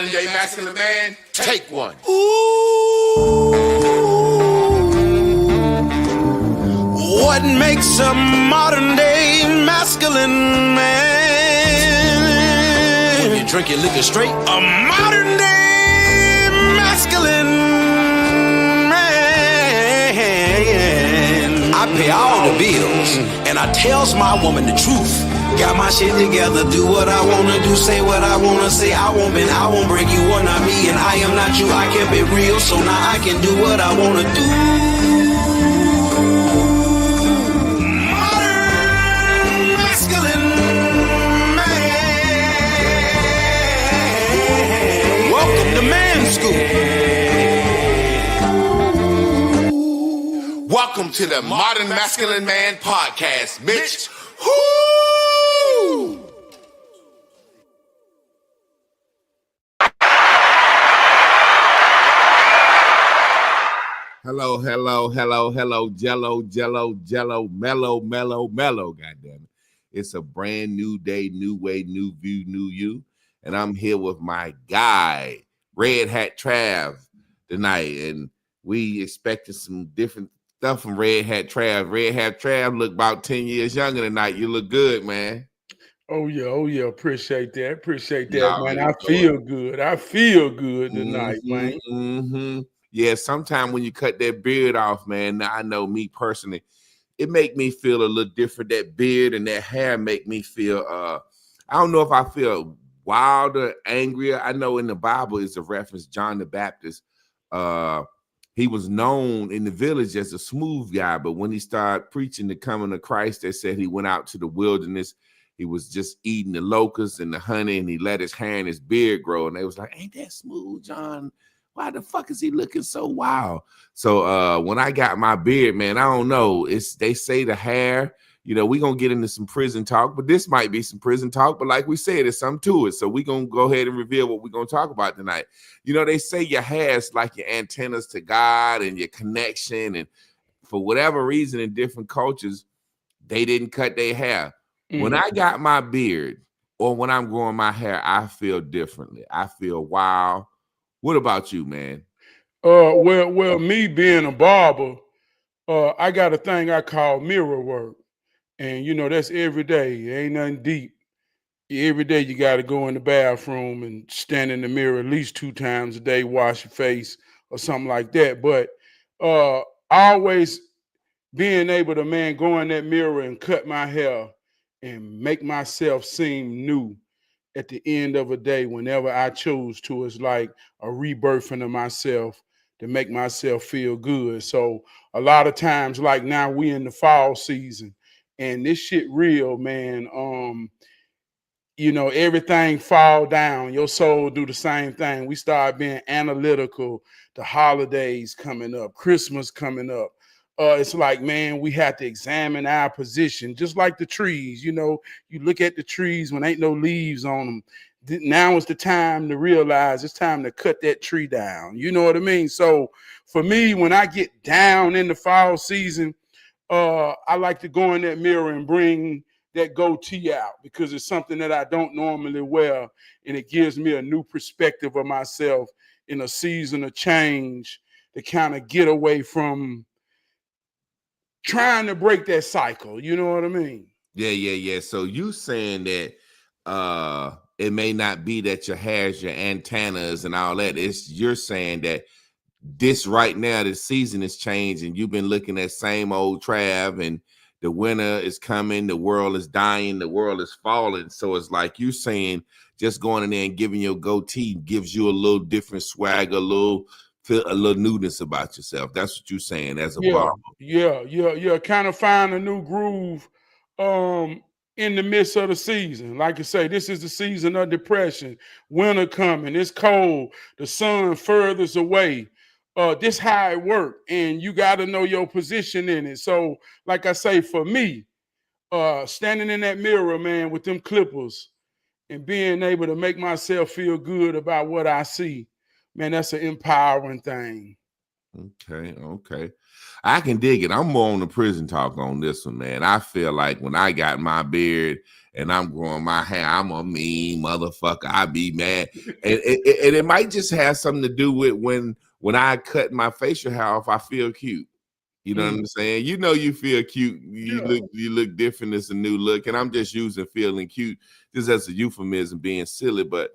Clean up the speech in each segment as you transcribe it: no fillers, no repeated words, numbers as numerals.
modern day masculine man, take one. Ooh, what makes a modern day masculine man? When you drink your liquor straight, a modern day masculine man. I pay all the bills and I tells my woman the truth. Got my shit together, do what I wanna do, say what I wanna say. I won't break you, are not me, and I am not you. I kept it real, so now I can do what I wanna do. Modern masculine man. Welcome to Man School. Welcome to the Modern Masculine Man Podcast, Mitch. Hello, jello, mellow, goddamn it. It's a brand new day, new way, new view, new you. And I'm here with my guy, Red Hat Trab, tonight. And we expected some different stuff from Red Hat Trab. Red Hat Trab look about 10 years younger tonight. You look good, man. Oh yeah. Appreciate that, man. I feel good tonight, man. Mm-hmm. Yeah, sometimes when you cut that beard off, man, I know me personally, it make me feel a little different. That beard and that hair make me feel, I don't know if I feel wilder, angrier. I know in the Bible is a reference, John the Baptist. He was known in the village as a smooth guy, but when he started preaching the coming of Christ, they said he went out to the wilderness. He was just eating the locusts and the honey, and he let his hair and his beard grow. And they was like, ain't that smooth, John? Why the fuck is he looking so wild? So when I got my beard, man, I don't know. They say the hair, you know, we're going to get into some prison talk, but this might be some prison talk. But like we said, there's something to it. So we're going to go ahead and reveal what we're going to talk about tonight. You know, they say your hair is like your antennas to God and your connection. And for whatever reason, in different cultures, they didn't cut their hair. Mm-hmm. When I got my beard or when I'm growing my hair, I feel differently. I feel wild. What about you, man? Well, me being a barber, I got a thing I call mirror work. And, you know, that's every day. It ain't nothing deep. Every day you got to go in the bathroom and stand in the mirror at least 2 times a day, wash your face or something like that. But always being able to, man, go in that mirror and cut my hair and make myself seem new at the end of a day, whenever I choose to, it's like a rebirthing of myself to make myself feel good. So a lot of times, like now we in the fall season and this shit real, man. You know, everything fall down. Your soul do the same thing. We start being analytical. The holidays coming up, Christmas coming up. It's like, man, we have to examine our position, just like the trees. You know, you look at the trees when ain't no leaves on them. Now is the time to realize it's time to cut that tree down. You know what I mean? So for me, when I get down in the fall season, I like to go in that mirror and bring that goatee out because it's something that I don't normally wear. And it gives me a new perspective of myself in a season of change to kind of get away from trying to break that cycle. You know what I mean? Yeah. So you saying that it may not be that your hair's your antennas and all that. You're saying that this right now, the season is changing. You've been looking at same old Trav and the winter is coming. The world is dying. The world is falling. So it's like you saying just going in there and giving your goatee gives you a little different swag, a little newness about yourself. That's what you're saying as a barber. Yeah. Kind of find a new groove in the midst of the season. Like I say, this is the season of depression. Winter coming. It's cold. The sun furthers away. This how it work, and you got to know your position in it. So, like I say, for me, standing in that mirror, man, with them clippers and being able to make myself feel good about what I see, man, that's an empowering thing. Okay. I can dig it. I'm more on the prison talk on this one, man. I feel like when I got my beard and I'm growing my hair, I'm a mean motherfucker. I be mad. And it might just have something to do with when I cut my facial hair off, I feel cute. You know what I'm saying? You know you feel cute. You look different. It's a new look. And I'm just using feeling cute just as a euphemism, being silly. But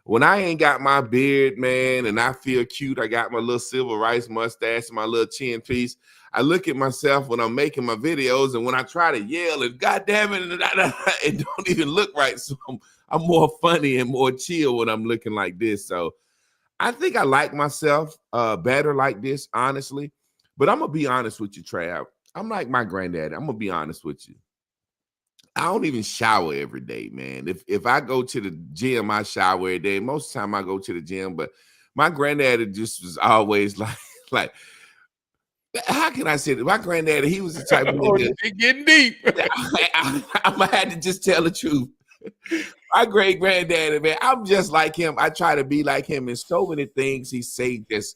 when I ain't got my beard, man, and I feel cute, I got my little civil rights mustache and my little chin piece. I look at myself when I'm making my videos, and when I try to yell and goddamn it, it don't even look right. So I'm more funny and more chill when I'm looking like this. So I think I like myself better like this, honestly. But I'm gonna be honest with you, Trab. I'm like my granddad. I'm gonna be honest with you. I don't even shower every day, man. If I go to the gym, I shower every day. Most of the time I go to the gym, but my granddad just was always like, how can I say that? My granddad, he was the type of nigga. Getting deep. I'm gonna have to just tell the truth. My great granddaddy, man, I'm just like him. I try to be like him in so many things he say that's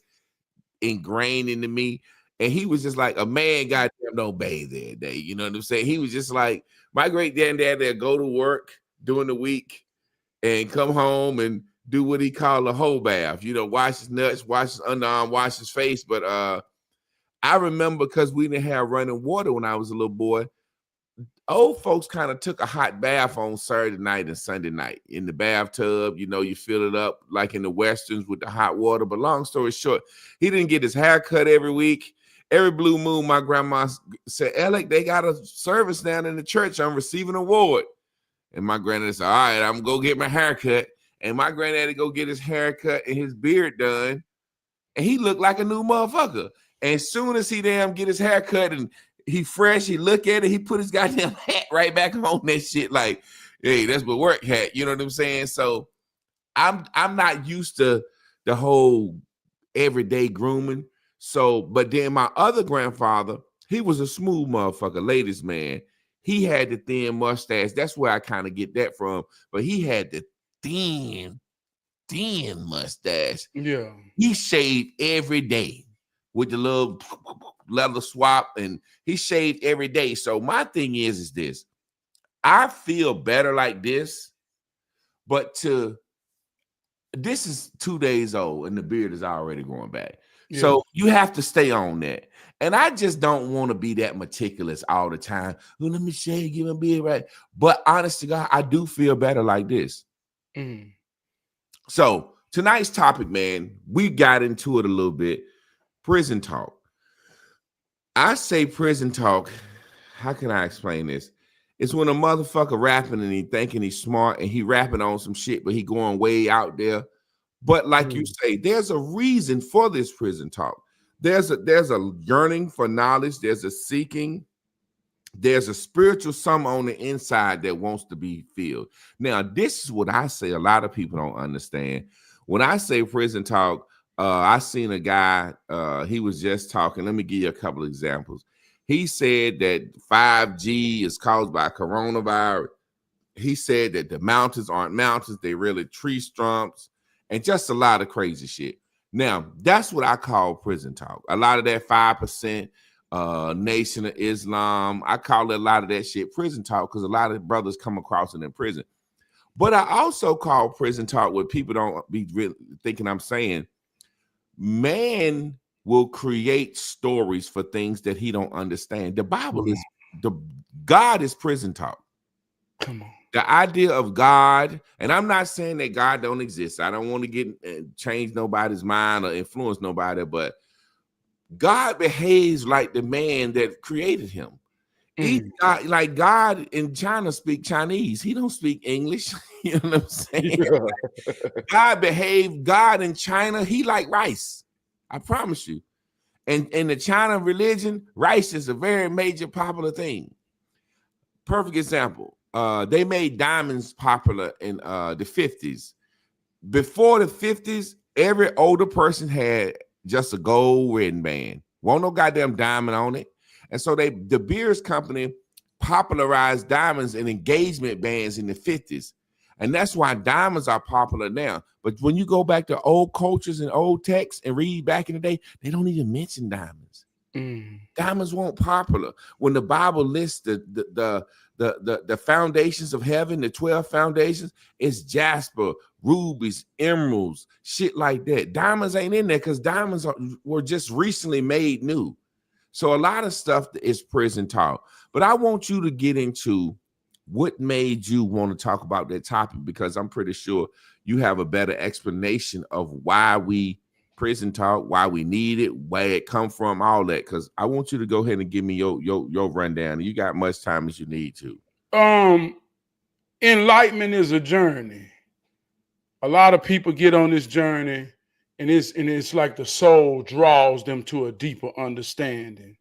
ingrained into me. And he was just like, a man goddamn don't bathe every day. You know what I'm saying? He was just like, my great granddad that go to work during the week and come home and do what he called a whole bath. You know, wash his nuts, wash his underarm, wash his face. But I remember because we didn't have running water when I was a little boy, old folks kind of took a hot bath on Saturday night and Sunday night in the bathtub. You know, you fill it up like in the Westerns with the hot water. But long story short, he didn't get his hair cut every week. Every blue moon, my grandma said, Alec, they got a service down in the church. I'm receiving an award. And my granddad said, all right, I'm going to go get my hair cut. And my granddaddy go get his hair cut and his beard done. And he looked like a new motherfucker. And as soon as he get his hair cut and he fresh, he look at it, he put his goddamn hat right back on that shit like, hey, that's my work hat. You know what I'm saying? So I'm not used to the whole everyday grooming. So, but then my other grandfather, he was a smooth motherfucker, ladies man. He had the thin mustache. That's where I kind of get that from. But he had the thin mustache. Yeah. He shaved every day with the little leather swap, and he shaved every day. So my thing is this. I feel better like this, but this is 2 days old and the beard is already growing back. Yeah. So you have to stay on that. And I just don't want to be that meticulous all the time. Oh, let me shave, give my beard right. But honest to God, I do feel better like this. So tonight's topic, man, we got into it a little bit. Prison talk. I say prison talk. How can I explain this? It's when a motherfucker rapping and he thinking he's smart and he rapping on some shit, but he going way out there. But like you say, there's a reason for this prison talk. There's a yearning for knowledge. There's a seeking. There's a spiritual something on the inside that wants to be filled. Now, this is what I say a lot of people don't understand. When I say prison talk, I seen a guy, he was just talking. Let me give you a couple of examples. He said that 5G is caused by coronavirus. He said that the mountains aren't mountains. They really tree stumps and just a lot of crazy shit. Now, that's what I call prison talk. A lot of that 5% Nation of Islam, I call it a lot of that shit prison talk because a lot of brothers come across it in prison. But I also call prison talk what people don't be really thinking I'm saying. Man will create stories for things that he don't understand. The Bible is God is prison talk. Come on. The idea of God, and I'm not saying that God don't exist. I don't want to get change nobody's mind or influence nobody, but God behaves like the man that created him. Like God in China speak Chinese. He don't speak English. You know what I'm saying? Yeah. God in China, he like rice. I promise you. And in the China religion, rice is a very major popular thing. Perfect example. They made diamonds popular in the 50s. Before the 50s, every older person had just a gold wedding band. Won't no goddamn diamond on it. And so the Beers Company popularized diamonds and engagement bands in the 50s. And that's why diamonds are popular now. But when you go back to old cultures and old texts and read back in the day, they don't even mention diamonds. Diamonds weren't popular. When the Bible lists the foundations of heaven, the 12 foundations, it's jasper, rubies, emeralds, shit like that. Diamonds ain't in there because diamonds were just recently made new. So a lot of stuff is prison talk. But I want you to get into what made you want to talk about that topic, because I'm pretty sure you have a better explanation of why we prison talk, why we need it, where it come from, all that. Because I want you to go ahead and give me your rundown. You got much time as you need to. Enlightenment is a journey. A lot of people get on this journey, and it's like the soul draws them to a deeper understanding.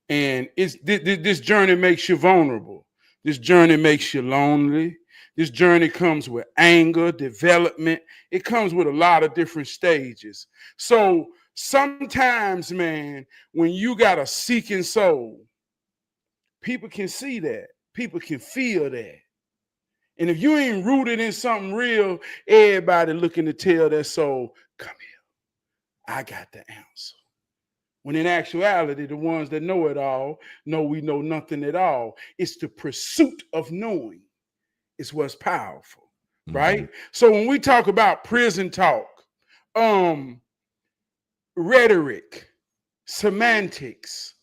And this journey makes you vulnerable. This journey makes you lonely. This journey comes with anger, development. It comes with a lot of different stages. So sometimes, man, when you got a seeking soul, people can see that. People can feel that. And if you ain't rooted in something real, everybody looking to tell their soul, come here, I got the answer. When in actuality, the ones that know it all know we know nothing at all. It's the pursuit of knowing is what's powerful, right? So when we talk about prison talk, rhetoric, semantics,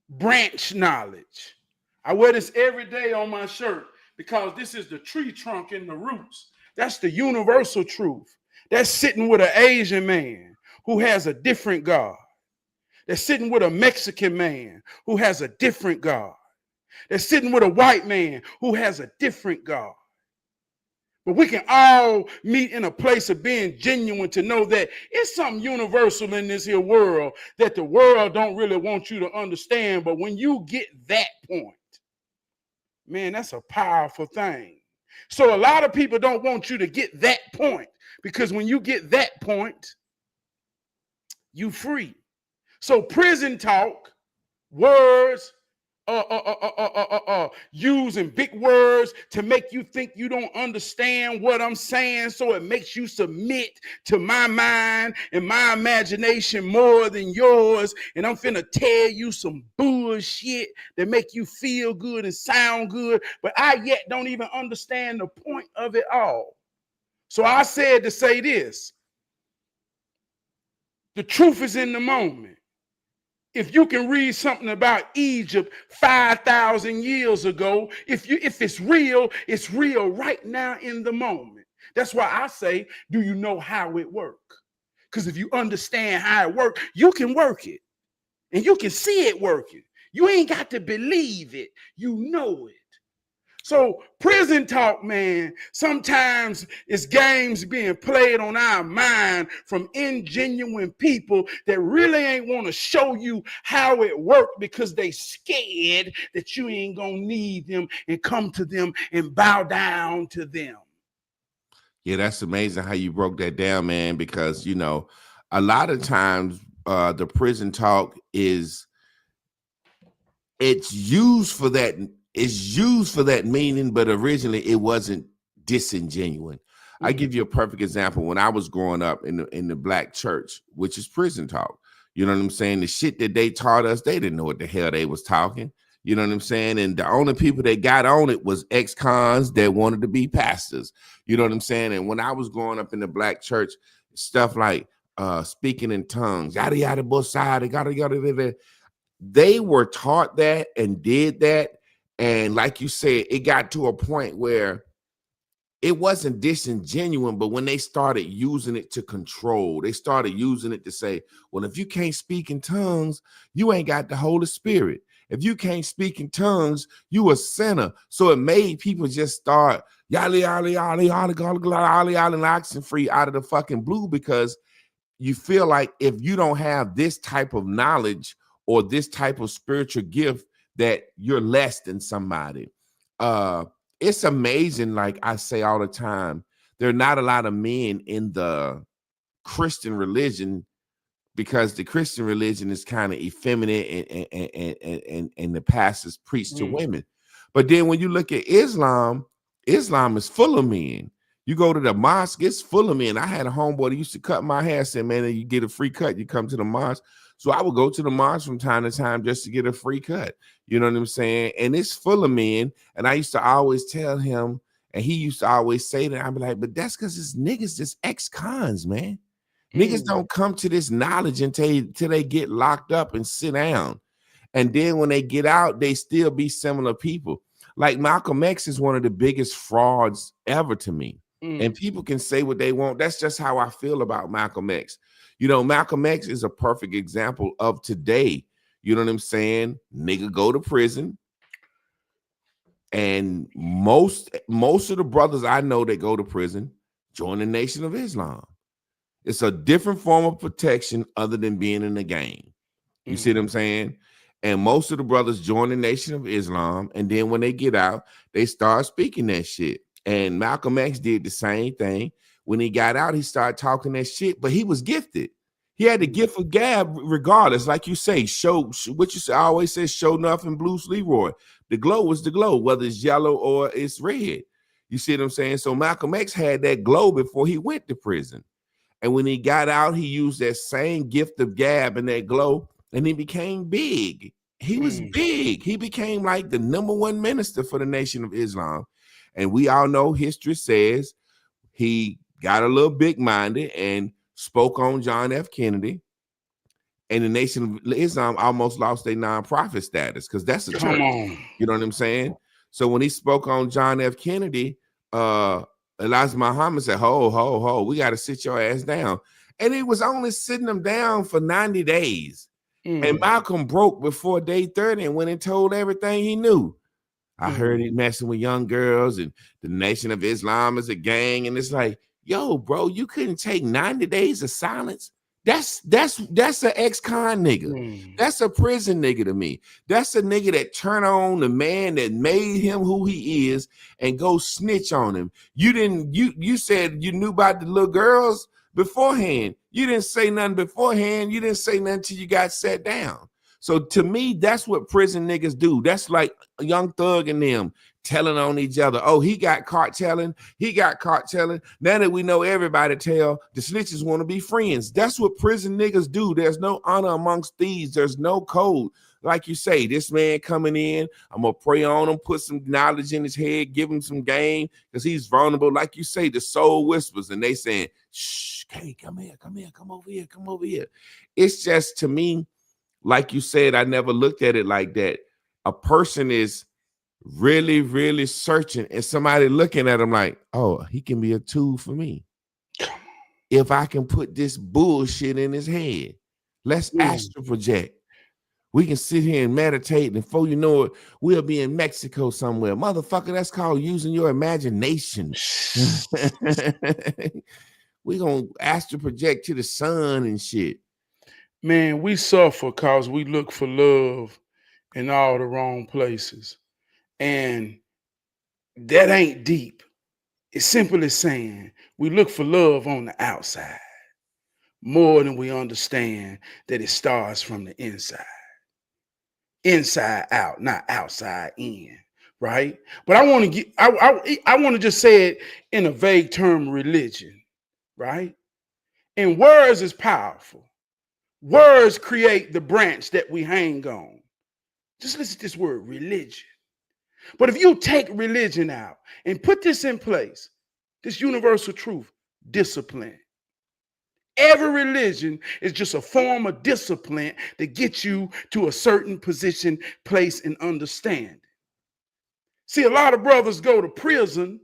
branch knowledge. I wear this every day on my shirt because this is the tree trunk and the roots. That's the universal truth. That's sitting with an Asian man who has a different God. They're sitting with a Mexican man who has a different God. They're sitting with a white man who has a different God. But we can all meet in a place of being genuine to know that it's something universal in this here world that the world don't really want you to understand. But when you get that point, man, that's a powerful thing. So a lot of people don't want you to get that point, because when you get that point, you free. So prison talk, words, using big words to make you think you don't understand what I'm saying, so it makes you submit to my mind and my imagination more than yours, and I'm finna tell you some bullshit that make you feel good and sound good, but I yet don't even understand the point of it all. So I said to say this: the truth is in the moment. If you can read something about Egypt 5,000 years ago, if it's real right now in the moment. That's why I say, do you know how it works? Because if you understand how it works, you can work it. And you can see it working. You ain't got to believe it. You know it. So prison talk, man, sometimes it's games being played on our mind from ingenuine people that really ain't want to show you how it worked because they scared that you ain't gonna need them and come to them and bow down to them. Yeah, that's amazing how you broke that down, man, because, you know, a lot of times the prison talk it's used for that. It's used for that meaning, but originally it wasn't disingenuine. I give you a perfect example. When I was growing up in the black church, which is prison talk, you know what I'm saying? The shit that they taught us, they didn't know what the hell they was talking. You know what I'm saying? And the only people that got on it was ex-cons that wanted to be pastors. You know what I'm saying? And when I was growing up in the black church, stuff like speaking in tongues, yada yada, both sides, yada yada. They were taught that and did that. And like you said, it got to a point where it wasn't disingenuine, but when they started using it to control, they started using it to say, well, if you can't speak in tongues, you ain't got the Holy Spirit. If you can't speak in tongues, you a sinner. So it made people just start yali, yali, yali, yali, yali, yali, yali, oxen free out of the fucking blue, because you feel like if you don't have this type of knowledge or this type of spiritual gift, that you're less than somebody. It's amazing, like I say all the time, there are not a lot of men in the Christian religion, because the Christian religion is kind of effeminate and the pastors preach to women. But then when you look at Islam, Islam is full of men. You go to the mosque, it's full of men. I had a homeboy that used to cut my hair, said, man, you get a free cut, you come to the mosque. So I would go to the march from time to time just to get a free cut. You know what I'm saying? And it's full of men. And I used to always tell him, and he used to always say that, I'd be like, but that's because it's niggas that's ex-cons, man. Niggas don't come to this knowledge until they get locked up and sit down. And then when they get out, they still be similar people. Like Malcolm X is one of the biggest frauds ever to me. And people can say what they want. That's just how I feel about Malcolm X. You know, Malcolm X is a perfect example of today. You know what I'm saying? Nigga go to prison. And most of the brothers I know that go to prison join the Nation of Islam. It's a different form of protection other than being in the gang. You see what I'm saying? And most of the brothers join the Nation of Islam. And then when they get out, they start speaking that shit. And Malcolm X did the same thing. When he got out, he started talking that shit, but he was gifted. He had the gift of gab regardless. Like you say, show what you say. I always say, show nothing, Bruce Leroy. The glow is the glow, whether it's yellow or it's red. You see what I'm saying? So Malcolm X had that glow before he went to prison. And when he got out, he used that same gift of gab and that glow, and he became big. He was big. He became like the #1 minister for the Nation of Islam. And we all know history says he got a little big-minded and spoke on John F. Kennedy. And the Nation of Islam almost lost their nonprofit status because that's a church. You know what I'm saying? So when he spoke on John F. Kennedy, Elijah Muhammad said, ho, we got to sit your ass down. And he was only sitting them down for 90 days. And Malcolm broke before day 30 and went and told everything he knew. I heard he messing with young girls and the Nation of Islam is a gang. And it's like, yo, bro, you couldn't take 90 days of silence. That's an ex-con nigga. That's a prison nigga to me. That's a nigga that turn on the man that made him who he is and go snitch on him. You said you knew about the little girls beforehand. You didn't say nothing beforehand. You didn't say nothing till you got sat down. So to me, that's what prison niggas do. That's like Young Thug and them telling on each other. Oh, he got caught telling. He got caught telling. Now that we know everybody tell, the snitches want to be friends. That's what prison niggas do. There's no honor amongst thieves. There's no code. Like you say, this man coming in, I'm going to pray on him, put some knowledge in his head, give him some game because he's vulnerable. Like you say, the soul whispers and they saying, shh, hey, come here, come over here. It's just, to me, like you said, I never looked at it like that. A person is really, really searching and somebody looking at him like, oh, he can be a tool for me. If I can put this bullshit in his head, let's astral project. We can sit here and meditate, and before you know it, we'll be in Mexico somewhere. Motherfucker, that's called using your imagination. We're going to astral project to the sun and shit. Man, we suffer because we look for love in all the wrong places. And that ain't deep. It's simply saying we look for love on the outside more than we understand that it starts from the inside. Inside out, not outside in, right? But I want to get, I want to just say it in a vague term, religion, right? And words is powerful. Words create the branch that we hang on. Just listen to this word, religion. But if you take religion out and put this in place, this universal truth, discipline. Every religion is just a form of discipline to get you to a certain position, place, and understanding. See, a lot of brothers go to prison,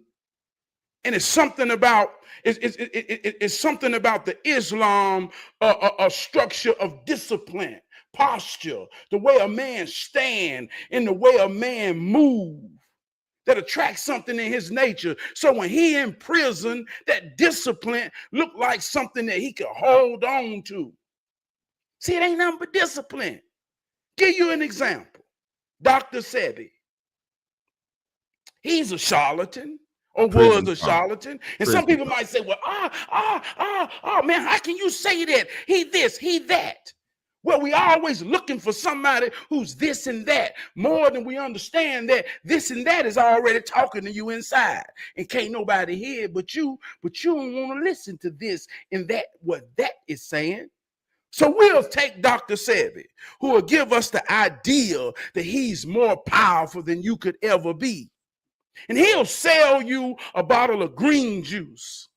and it's something about it's something about the Islam a structure of discipline, posture, the way a man stand, and the way a man move that attracts something in his nature. So when he in prison, that discipline look like something that he could hold on to. See, it ain't nothing but discipline. Give you an example. Dr. Sebi. He's a charlatan or was a charlatan. And some people might say, well, man, how can you say that? He this, he that. Well, we always looking for somebody who's this and that more than we understand that this and that is already talking to you inside and can't nobody hear but you don't want to listen to this and that, what that is saying. So we'll take Dr. Sebi, who will give us the idea that he's more powerful than you could ever be. And he'll sell you a bottle of green juice.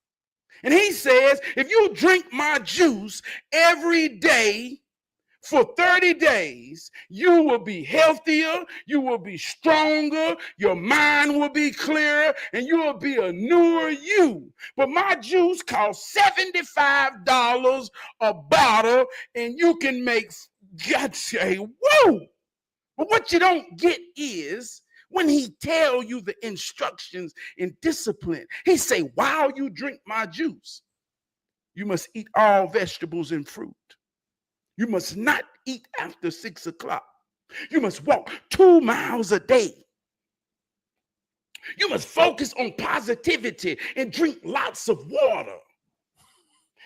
And he says, if you drink my juice every day for 30 days, you will be healthier, you will be stronger, your mind will be clearer, and you will be a newer you. But my juice costs $75 a bottle, and you can make, God say, whoa! But what you don't get is when he tell you the instructions and discipline, he say, while you drink my juice, you must eat all vegetables and fruit. You must not eat after 6 o'clock. You must walk 2 miles a day. You must focus on positivity and drink lots of water.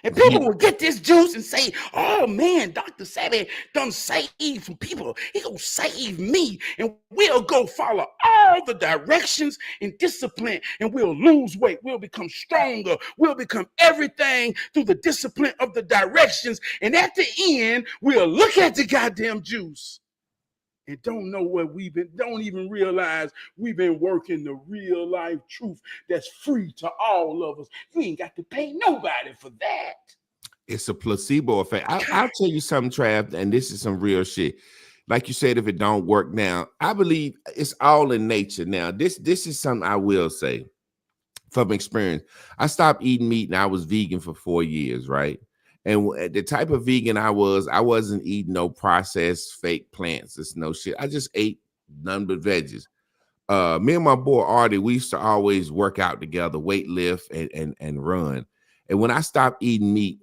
And people will get this juice and say, oh man, Dr. Sebi done save some people. He gonna save me. And we'll go follow all the directions and discipline, and we'll lose weight. We'll become stronger. We'll become everything through the discipline of the directions. And at the end, we'll look at the goddamn juice and don't know what don't even realize we've been working the real life truth that's free to all of us. You ain't got to pay nobody for that. It's a placebo effect. I'll tell you something, Trab, and this is some real shit. Like you said, if it don't work now, I believe it's all in nature. Now, this is something I will say from experience. I stopped eating meat and I was vegan for 4 years, right? And the type of vegan I wasn't eating no processed fake plants. It's no shit. I just ate none but veggies. Me and my boy Artie, we used to always work out together, weight lift and run. And when I stopped eating meat,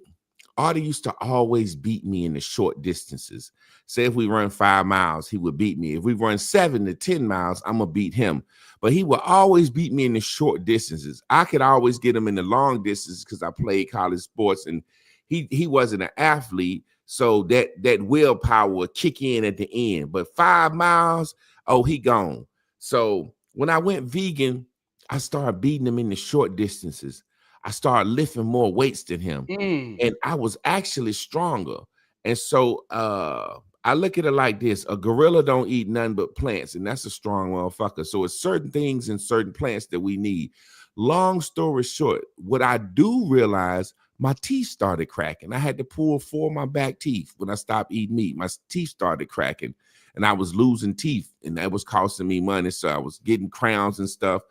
Artie used to always beat me in the short distances. Say if we run 5 miles, he would beat me. If we run 7 to 10 miles, I'm gonna beat him. But he would always beat me in the short distances. I could always get him in the long distances because I played college sports and he wasn't an athlete, so that willpower would kick in at the end. But 5 miles, oh, he gone. So when I went vegan, I started beating him in the short distances. I started lifting more weights than him, and I was actually stronger. And so I look at it like this: a gorilla don't eat nothing but plants, and that's a strong motherfucker. So it's certain things and certain plants that we need. Long story short, what I do realize, my teeth started cracking. I had to pull 4 of my back teeth when I stopped eating meat. My teeth started cracking and I was losing teeth, and that was costing me money. So I was getting crowns and stuff.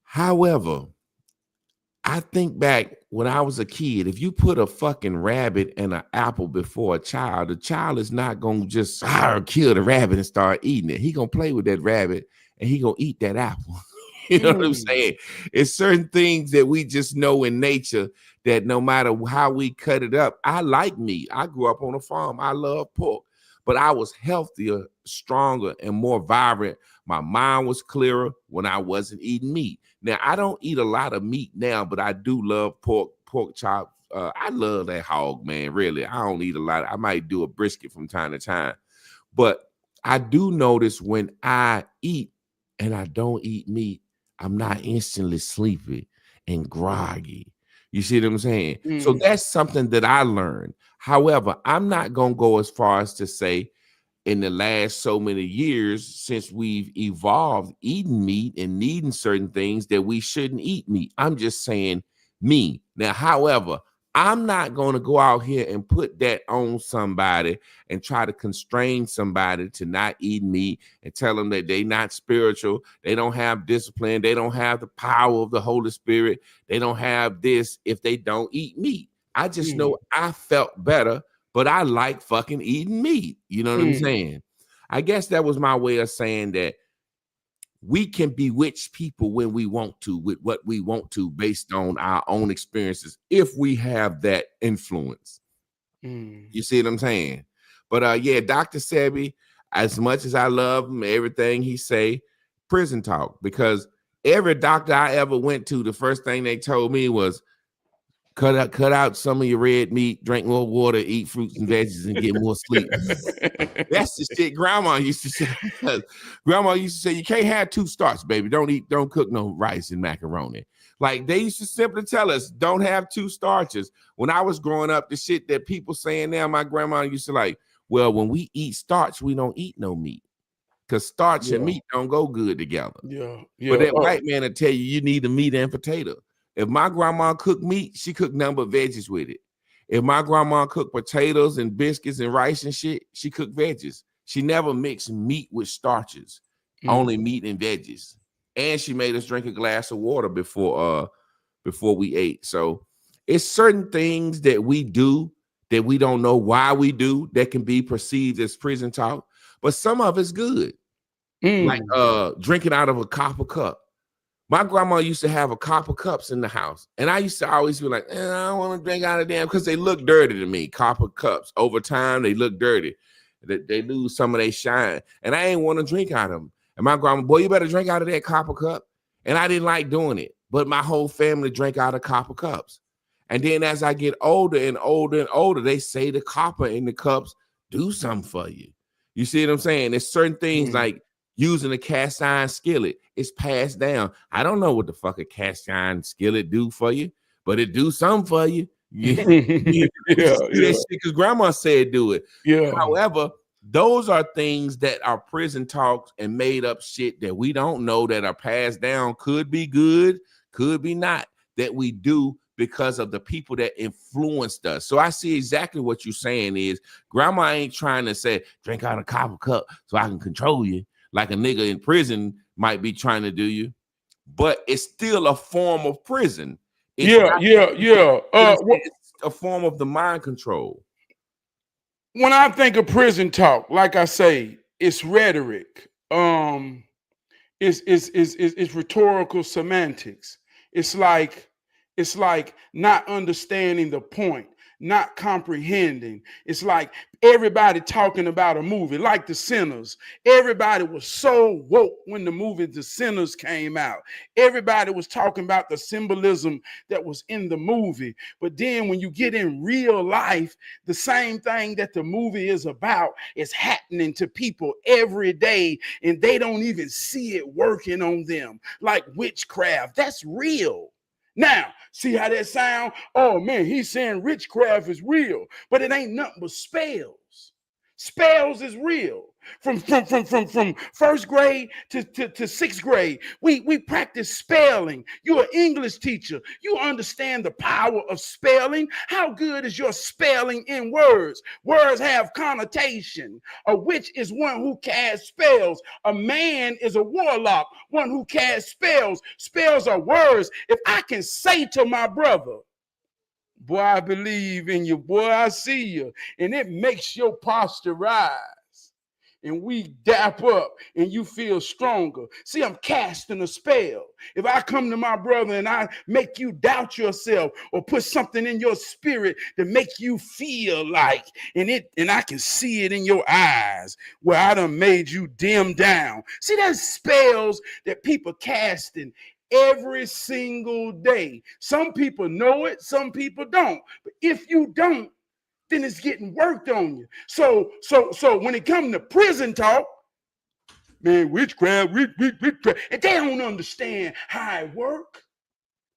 However, I think back when I was a kid, if you put a fucking rabbit and an apple before a child, the child is not going to just kill the rabbit and start eating it. He going to play with that rabbit and he going to eat that apple. You know what I'm saying? It's certain things that we just know in nature that no matter how we cut it up, I like meat. I grew up on a farm. I love pork, but I was healthier, stronger, and more vibrant. My mind was clearer when I wasn't eating meat. Now, I don't eat a lot of meat now, but I do love pork chops. I love that hog, man, really. I don't eat a lot. I might do a brisket from time to time. But I do notice when I eat and I don't eat meat, I'm not instantly sleepy and groggy. You see what I'm saying? So that's something that I learned. However, I'm not going to go as far as to say in the last so many years since we've evolved eating meat and needing certain things that we shouldn't eat meat. I'm just saying me. Now, however, I'm not going to go out here and put that on somebody and try to constrain somebody to not eat meat and tell them that they're not spiritual. They don't have discipline. They don't have the power of the Holy Spirit. They don't have this if they don't eat meat. I just know I felt better, but I like fucking eating meat. You know what I'm saying? I guess that was my way of saying that we can bewitch people when we want to, with what we want to, based on our own experiences, if we have that influence. You see what I'm saying? But yeah, Dr. Sebi, as much as I love him, everything he say, prison talk, because every doctor I ever went to, the first thing they told me was, cut out some of your red meat, drink more water, eat fruits and veggies, and get more sleep. That's the shit grandma used to say. Grandma used to say, you can't have two starts, baby. Don't cook no rice and macaroni. Like they used to simply tell us, don't have two starches. When I was growing up, the shit that people saying now, my grandma used to like, well, when we eat starch, we don't eat no meat. Because starch and meat don't go good together. Yeah. But that white man will tell you need a meat and potato. If my grandma cooked meat, she cooked nothing but veggies with it. If my grandma cooked potatoes and biscuits and rice and shit, she cooked veggies. She never mixed meat with starches, only meat and veggies. And she made us drink a glass of water before we ate. So it's certain things that we do that we don't know why we do that can be perceived as prison talk, but some of it's good. Like drinking out of a copper cup. My grandma used to have a copper cups in the house. And I used to always be like, I don't want to drink out of them because they look dirty to me. Copper cups. Over time, they look dirty. They lose some of their shine. And I ain't want to drink out of them. And my grandma, boy, you better drink out of that copper cup. And I didn't like doing it. But my whole family drank out of copper cups. And then as I get older and older and older, they say the copper in the cups do something for you. You see what I'm saying? There's certain things like using a cast iron skillet. It's passed down. I don't know what the fuck a cast iron skillet do for you, but it do something for you. Because grandma said do it. Yeah. However, those are things that are prison talks and made up shit that we don't know that are passed down. Could be good, could be not, that we do because of the people that influenced us. So I see exactly what you're saying is grandma ain't trying to say, drink out a copper cup so I can control you, like a nigga in prison might be trying to do you. But it's still a form of prison. It's a form of the mind control. When I think of prison talk, like I say, it's rhetoric. It's rhetorical semantics. It's like not understanding the point, not comprehending. It's like everybody talking about a movie, like The Sinners. Everybody was so woke when the movie The Sinners came out. Everybody was talking about the symbolism that was in the movie. But then when you get in real life, the same thing that the movie is about is happening to people every day, and they don't even see it working on them, like witchcraft. That's real. Now, see how that sound? Oh man, he's saying witchcraft is real, but it ain't nothing but spells. Spells is real. From first grade to sixth grade, we practice spelling. You're an English teacher. You understand the power of spelling. How good is your spelling in words? Words have connotation. A witch is one who casts spells. A man is a warlock, one who casts spells. Spells are words. If I can say to my brother, boy, I believe in you, boy, I see you, and it makes your posture rise, and we dap up and you feel stronger. See, I'm casting a spell. If I come to my brother and I make you doubt yourself or put something in your spirit to make you feel like, and I can see it in your eyes where I done made you dim down. See, that's spells that people casting every single day. Some people know it, some people don't. But if you don't, then it's getting worked on you. So when it comes to prison talk, man, witchcraft, and they don't understand how it works.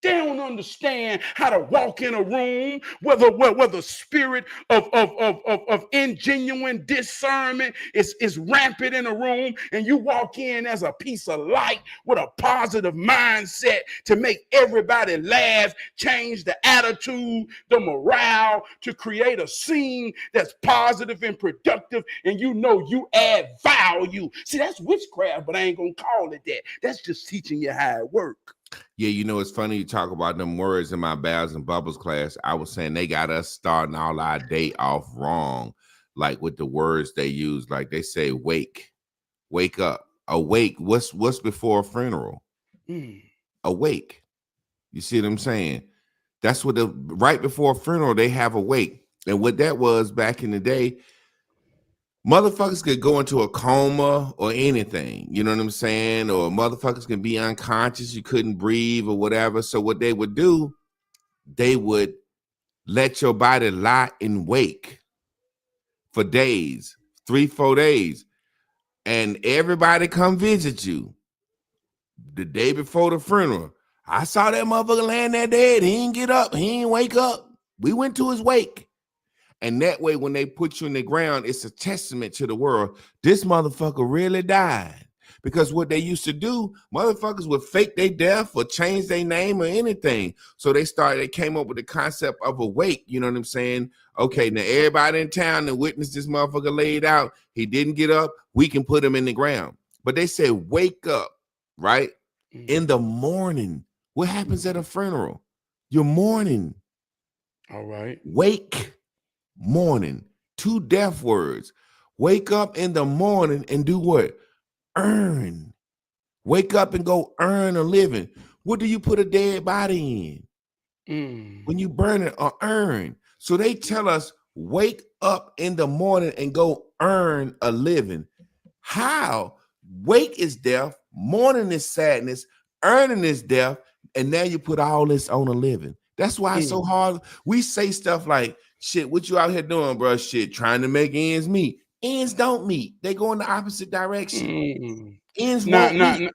They don't understand how to walk in a room, whether spirit of ingenuine discernment is rampant in a room, and you walk in as a piece of light with a positive mindset to make everybody laugh, change the attitude, the morale, to create a scene that's positive and productive, and you know you add value. See, that's witchcraft, but I ain't gonna call it that. That's just teaching you how it works. Yeah, you know, it's funny you talk about them words in my Bells and Bubbles class. I was saying they got us starting all our day off wrong, like with the words they use. Like they say, wake up, awake. What's before a funeral? Awake. You see what I'm saying? That's what right before a funeral, they have awake. And what that was back in the day, motherfuckers could go into a coma or anything, you know what I'm saying? Or motherfuckers can be unconscious, you couldn't breathe or whatever. So what they would do, they would let your body lie and wake for days, 3-4 days, and everybody come visit you the day before the funeral. I saw that motherfucker laying there dead. He didn't get up. He didn't wake up. We went to his wake. And that way, when they put you in the ground, it's a testament to the world. This motherfucker really died. Because what they used to do, motherfuckers would fake their death or change their name or anything. So they came up with the concept of a wake. You know what I'm saying? Okay, now everybody in town that witnessed this motherfucker laid out, he didn't get up, we can put him in the ground. But they said, wake up, right? In the morning. What happens at a funeral? You're mourning. All right. Wake, morning. 2 death words. Wake up in the morning and do what? Earn. Wake up and go earn a living. What do you put a dead body in? When you burn it or earn. So they tell us, wake up in the morning and go earn a living. How? Wake is death, morning is sadness, earning is death, and now you put all this on a living. That's why it's so hard. We say stuff like, shit, what you out here doing, bro? Shit, trying to make ends meet. Ends don't meet. They go in the opposite direction. Ends won't meet.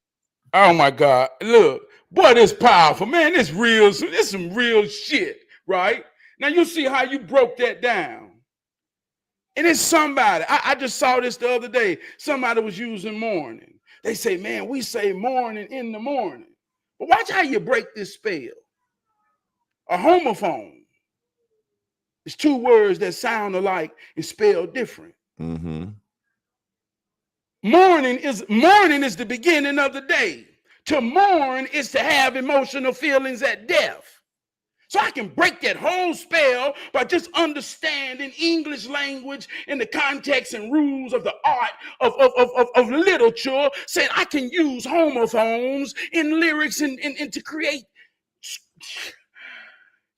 Oh my God. Look, boy, this powerful, man. This real, this some real shit, right? Now you see how you broke that down. And it's somebody, I just saw this the other day. Somebody was using morning. They say, man, we say morning in the morning. But watch how you break this spell. A homophone. It's 2 words that sound alike and spell different. Morning is the beginning of the day. To mourn is to have emotional feelings at death. So I can break that whole spell by just understanding English language in the context and rules of the art of literature, saying I can use homophones in lyrics and to create.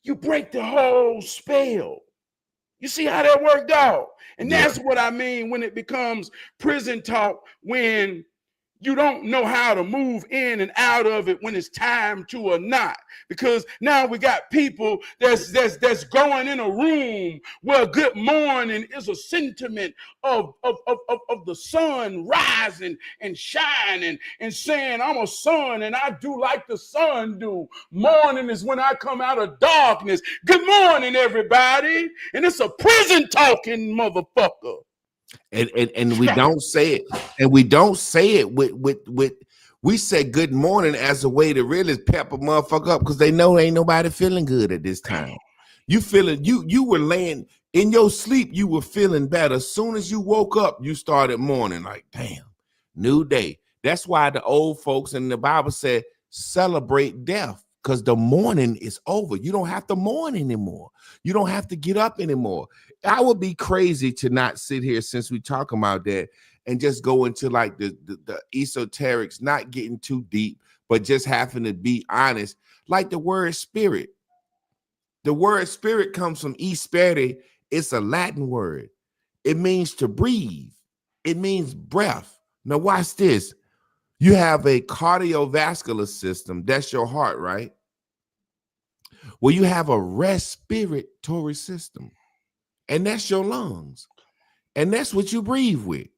You break the whole spell. You see how that worked out? And that's what I mean when it becomes prison talk, when you don't know how to move in and out of it when it's time to or not. Because now we got people that's going in a room where good morning is a sentiment of the sun rising and shining and saying, I'm a son and I do like the sun do. Morning is when I come out of darkness. Good morning, everybody. And it's a prison talking motherfucker. And we don't say it, and we don't say it with we say good morning as a way to really pep a motherfucker up, because they know ain't nobody feeling good at this time. You feeling you were laying in your sleep, you were feeling better. As soon as you woke up, you started mourning, like, damn, new day. That's why the old folks in the Bible said celebrate death, because the mourning is over. You don't have to mourn anymore. You don't have to get up anymore. I would be crazy to not sit here, since we talk about that, and just go into like the esoterics, not getting too deep, but just having to be honest. Like the word spirit. The word spirit comes from espere. It's a Latin word. It means to breathe. It means breath. Now watch this. You have a cardiovascular system. That's your heart, right? Well, you have a respiratory system, and that's your lungs. And that's what you breathe with,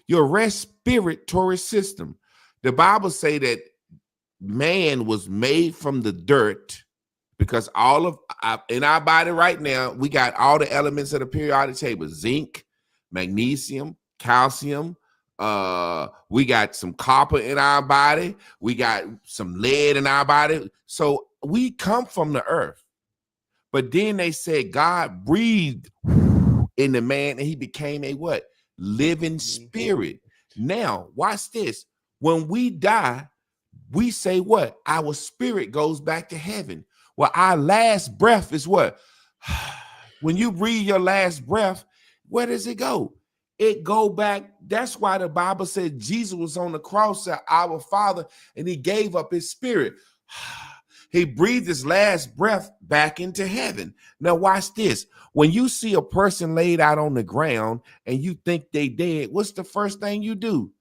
your respiratory system. The Bible say that man was made from the dirt, because all of in our body right now, we got all the elements of the periodic table: zinc, magnesium, calcium. We got some copper in our body. We got some lead in our body. So we come from the earth. But then they said God breathed in the man, and he became a what? Living spirit. Now, watch this. When we die, we say what? Our spirit goes back to heaven. Well, our last breath is what? When you breathe your last breath, where does it go? It go back. That's why the Bible said Jesus was on the cross, said, our Father, and he gave up his spirit. He breathed his last breath back into heaven. Now watch this. When you see a person laid out on the ground and you think they dead, what's the first thing you do?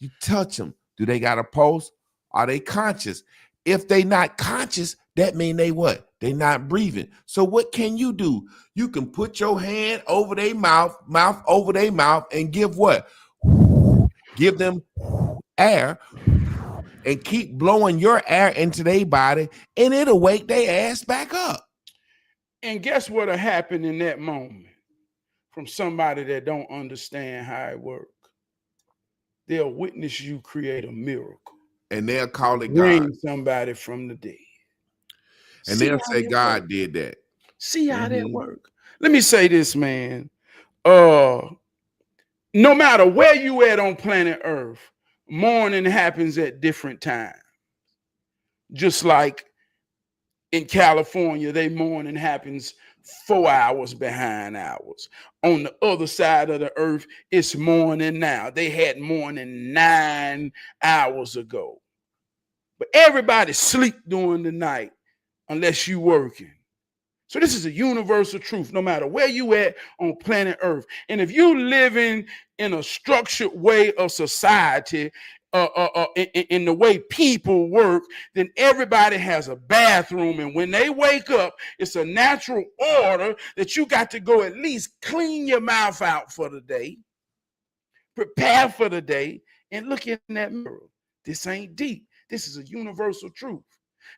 You touch them. Do they got a pulse? Are they conscious? If they not conscious, that mean they what? They not breathing. So what can you do? You can put your hand over their mouth, mouth over their mouth, and give what? Give them air and keep blowing your air into their body, and it'll wake their ass back up. And guess what'll happen in that moment from somebody that don't understand how it works? They'll witness you create a miracle. And they'll call it God. Bring somebody from the dead. And they'll say God did that. See how that works. Let me say this, man. No matter where you at on planet Earth, mourning happens at different times. Just like in California, they mourning happens 4 hours behind ours. On the other side of the earth, it's morning now. They had morning 9 hours ago. But everybody sleep during the night unless you working. So this is a universal truth, no matter where you at on planet Earth. And if you living in a structured way of society, in the way people work, then everybody has a bathroom. And when they wake up, it's a natural order that you got to go at least clean your mouth out for the day, prepare for the day, and look in that mirror. This ain't deep. This is a universal truth.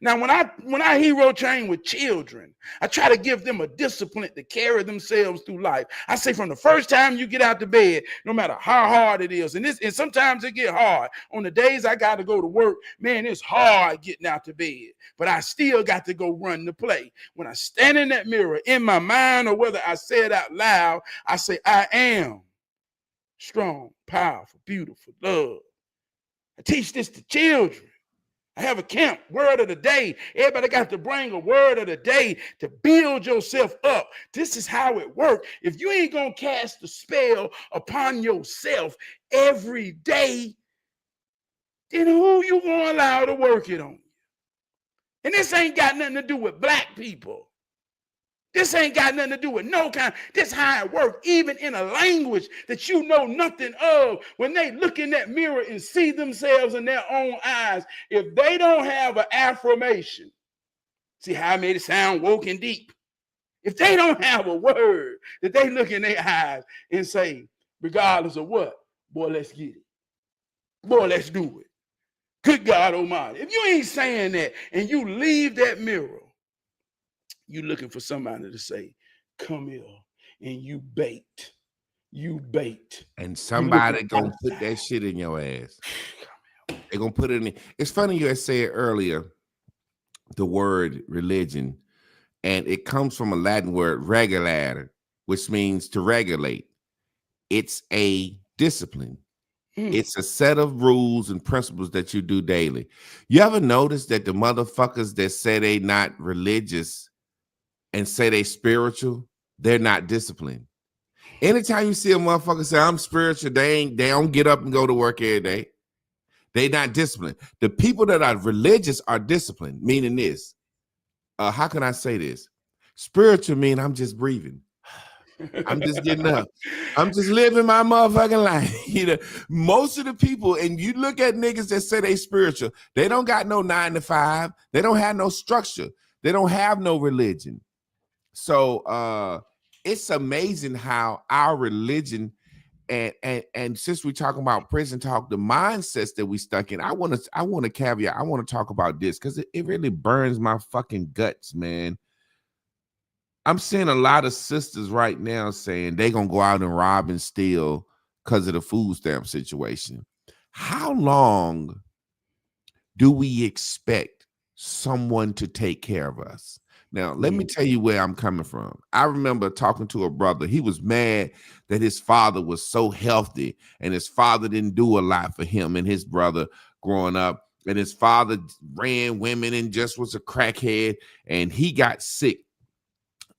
Now, when I hero train with children, I try to give them a discipline to carry themselves through life. I say from the first time you get out the bed, no matter how hard it is, and sometimes it get hard. On the days I got to go to work, man, it's hard getting out the bed, but I still got to go run the play. When I stand in that mirror, in my mind or whether I say it out loud, I say, I am strong, powerful, beautiful, love. I teach this to children. I have a camp, word of the day. Everybody got to bring a word of the day to build yourself up. This is how it works. If you ain't going to cast a spell upon yourself every day, then who you going to allow to work it on you? And this ain't got nothing to do with black people. This ain't got nothing to do with no kind. This how it works, even in a language that you know nothing of. When they look in that mirror and see themselves in their own eyes, if they don't have an affirmation, see how I made it sound woke and deep. If they don't have a word that they look in their eyes and say, regardless of what, boy, let's get it. Boy, let's do it. Good God Almighty. If you ain't saying that and you leave that mirror, you looking for somebody to say, come here, and you bait. You bait. And somebody gonna put that shit in your ass. They're gonna put it in. It's funny you had said earlier the word religion, and it comes from a Latin word regulator, which means to regulate. It's a discipline. It's a set of rules and principles that you do daily. You ever notice that the motherfuckers that say they not religious and say they spiritual, they're not disciplined. Anytime you see a motherfucker say I'm spiritual, they don't get up and go to work every day. They not disciplined. The people that are religious are disciplined, meaning this. How can I say this? Spiritual mean I'm just breathing. I'm just getting up. I'm just living my motherfucking life. You know, most of the people, and you look at niggas that say they spiritual, they don't got no 9 to 5. They don't have no structure. They don't have no religion. So it's amazing how our religion and since we're talking about prison talk, the mindsets that we stuck in, I want to caveat. I want to talk about this because it really burns my fucking guts, man. I'm seeing a lot of sisters right now saying they gonna go out and rob and steal because of the food stamp situation. How long do we expect someone to take care of us? Now, let me tell you where I'm coming from. I remember talking to a brother. He was mad that his father was so healthy and his father didn't do a lot for him and his brother growing up. And his father ran women and just was a crackhead, and he got sick.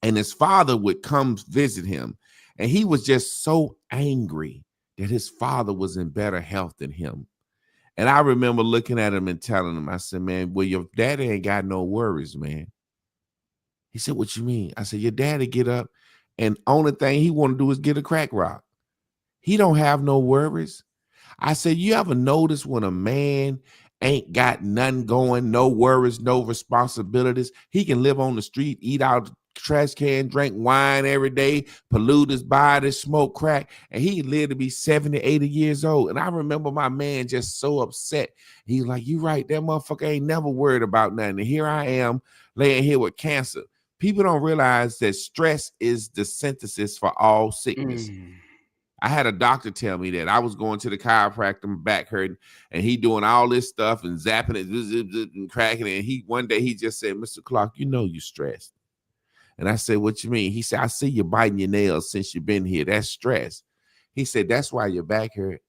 And his father would come visit him, and he was just so angry that his father was in better health than him. And I remember looking at him and telling him, I said, man, well, your daddy ain't got no worries, man. He said, what you mean? I said, your daddy get up, and only thing he want to do is get a crack rock. He don't have no worries. I said, you ever notice when a man ain't got none going, no worries, no responsibilities. He can live on the street, eat out the trash can, drink wine every day, pollute his body, smoke crack, and he lived to be 70, 80 years old. And I remember my man just so upset. He's like, you right, that motherfucker ain't never worried about nothing. And here I am laying here with cancer. People don't realize that stress is the synthesis for all sickness. I had a doctor tell me that. I was going to the chiropractor, my back hurting, and he doing all this stuff and zapping it and cracking it. And one day he just said, Mr. Clark, you know you stressed. And I said, what you mean? He said, I see you biting your nails since you've been here. That's stress. He said, that's why your back hurt.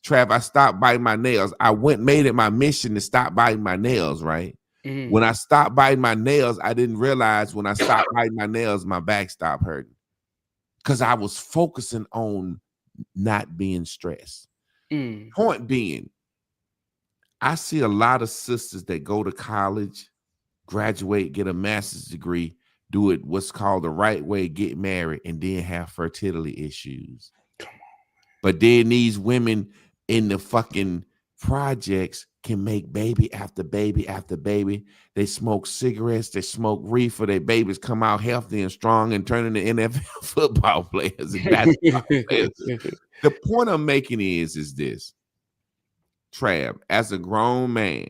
Trav, I stopped biting my nails. I made it my mission to stop biting my nails, right? When I stopped biting my nails, I didn't realize when I stopped biting my nails, my back stopped hurting. Because I was focusing on not being stressed. Point being, I see a lot of sisters that go to college, graduate, get a master's degree, do it what's called the right way, get married, and then have fertility issues. Come on. But then these women in the fucking projects can make baby after baby after baby. They smoke cigarettes, they smoke reefer, their babies come out healthy and strong and turn into NFL football players and basketball players. The point I'm making is this. Trab, as a grown man,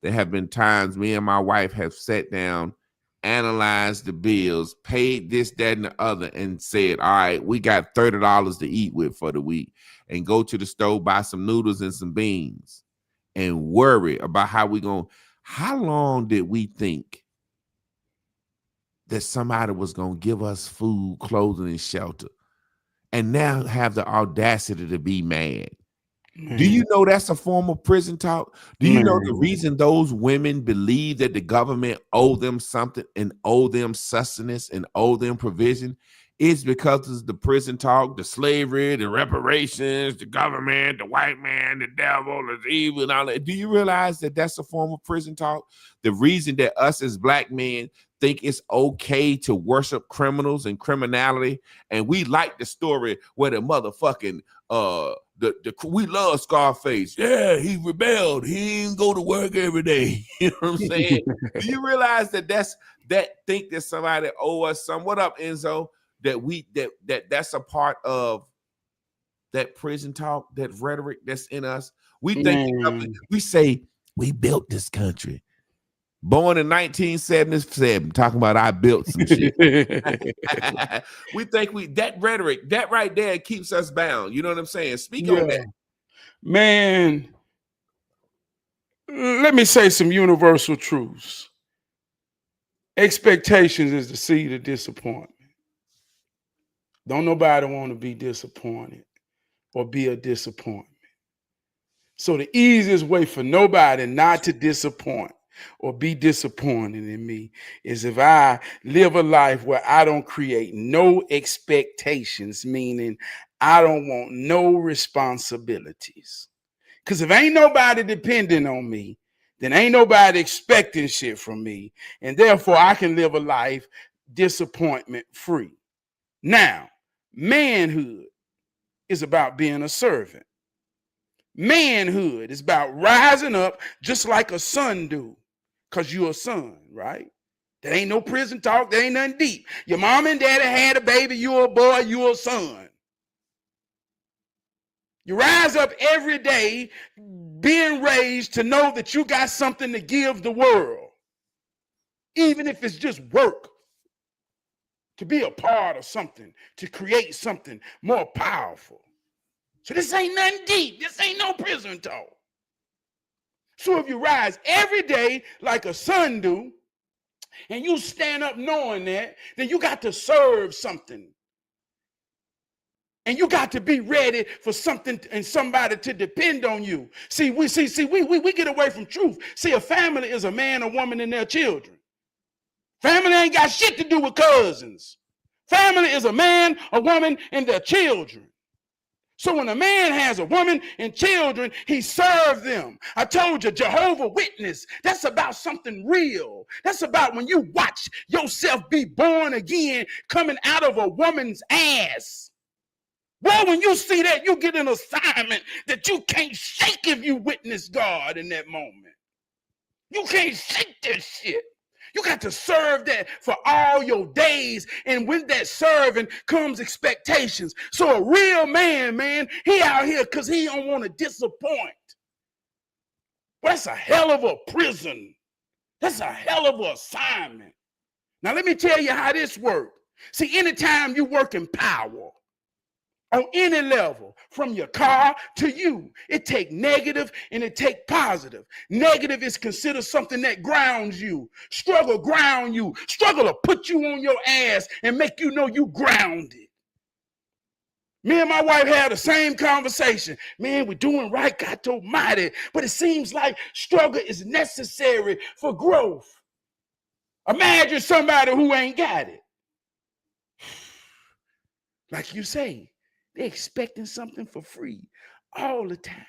there have been times me and my wife have sat down, analyzed the bills, paid this, that, and the other, and said, all right, we got $30 to eat with for the week, and go to the store, buy some noodles and some beans, and worry about how long did we think that somebody was going to give us food, clothing, and shelter, and now have the audacity to be mad? Do you know that's a form of prison talk? Do you know the reason those women believe that the government owe them something and owe them sustenance and owe them provision? It's because of the prison talk, the slavery, the reparations, the government, the white man, the devil, the evil, and all that. Do you realize that that's a form of prison talk? The reason that us as black men think it's okay to worship criminals and criminality, and we like the story where the motherfucking we love Scarface. Yeah, he rebelled. He didn't go to work every day. You know what I'm saying? Do you realize that think that somebody owe us some? What up, Enzo? That's a part of that prison talk, that rhetoric that's in us. We think we say we built this country. Born in 1977, talking about I built some shit. We think that rhetoric, that right there keeps us bound. You know what I'm saying? Speak on that. Man, let me say some universal truths. Expectations is the seed of disappointment. Don't nobody want to be disappointed or be a disappointment. So the easiest way for nobody not to disappoint or be disappointed in me is if I live a life where I don't create no expectations, meaning I don't want no responsibilities. Because if ain't nobody depending on me, then ain't nobody expecting shit from me. And therefore, I can live a life disappointment free. Now, manhood is about being a servant. Manhood is about rising up just like a son do, because you're a son, right? That ain't no prison talk. That ain't nothing deep. Your mom and daddy had a baby. You're a boy. You're a son. You rise up every day being raised to know that you got something to give the world, even if it's just work, to be a part of something, to create something more powerful. So this ain't nothing deep. This ain't no prison talk. So if you rise every day like a son do, and you stand up knowing that, then you got to serve something. And you got to be ready for something and somebody to depend on you. See, we get away from truth. See, a family is a man, a woman, and their children. Family ain't got shit to do with cousins. Family is a man, a woman, and their children. So when a man has a woman and children, he serves them. I told you, Jehovah Witness, that's about something real. That's about when you watch yourself be born again coming out of a woman's ass. Boy, when you see that, you get an assignment that you can't shake if you witness God in that moment. You can't shake that shit. You got to serve that for all your days. And with that serving comes expectations. So a real man, he out here because he don't want to disappoint. Well, that's a hell of a prison. That's a hell of an assignment. Now, let me tell you how this works. See, anytime you work in power, on any level, from your car to you, it take negative and it take positive. Negative is considered something that grounds you. Struggle ground you. Struggle to put you on your ass and make you know you grounded. Me and my wife had the same conversation. Man, we're doing right, God almighty. But it seems like struggle is necessary for growth. Imagine somebody who ain't got it. Like you say, they're expecting something for free all the time.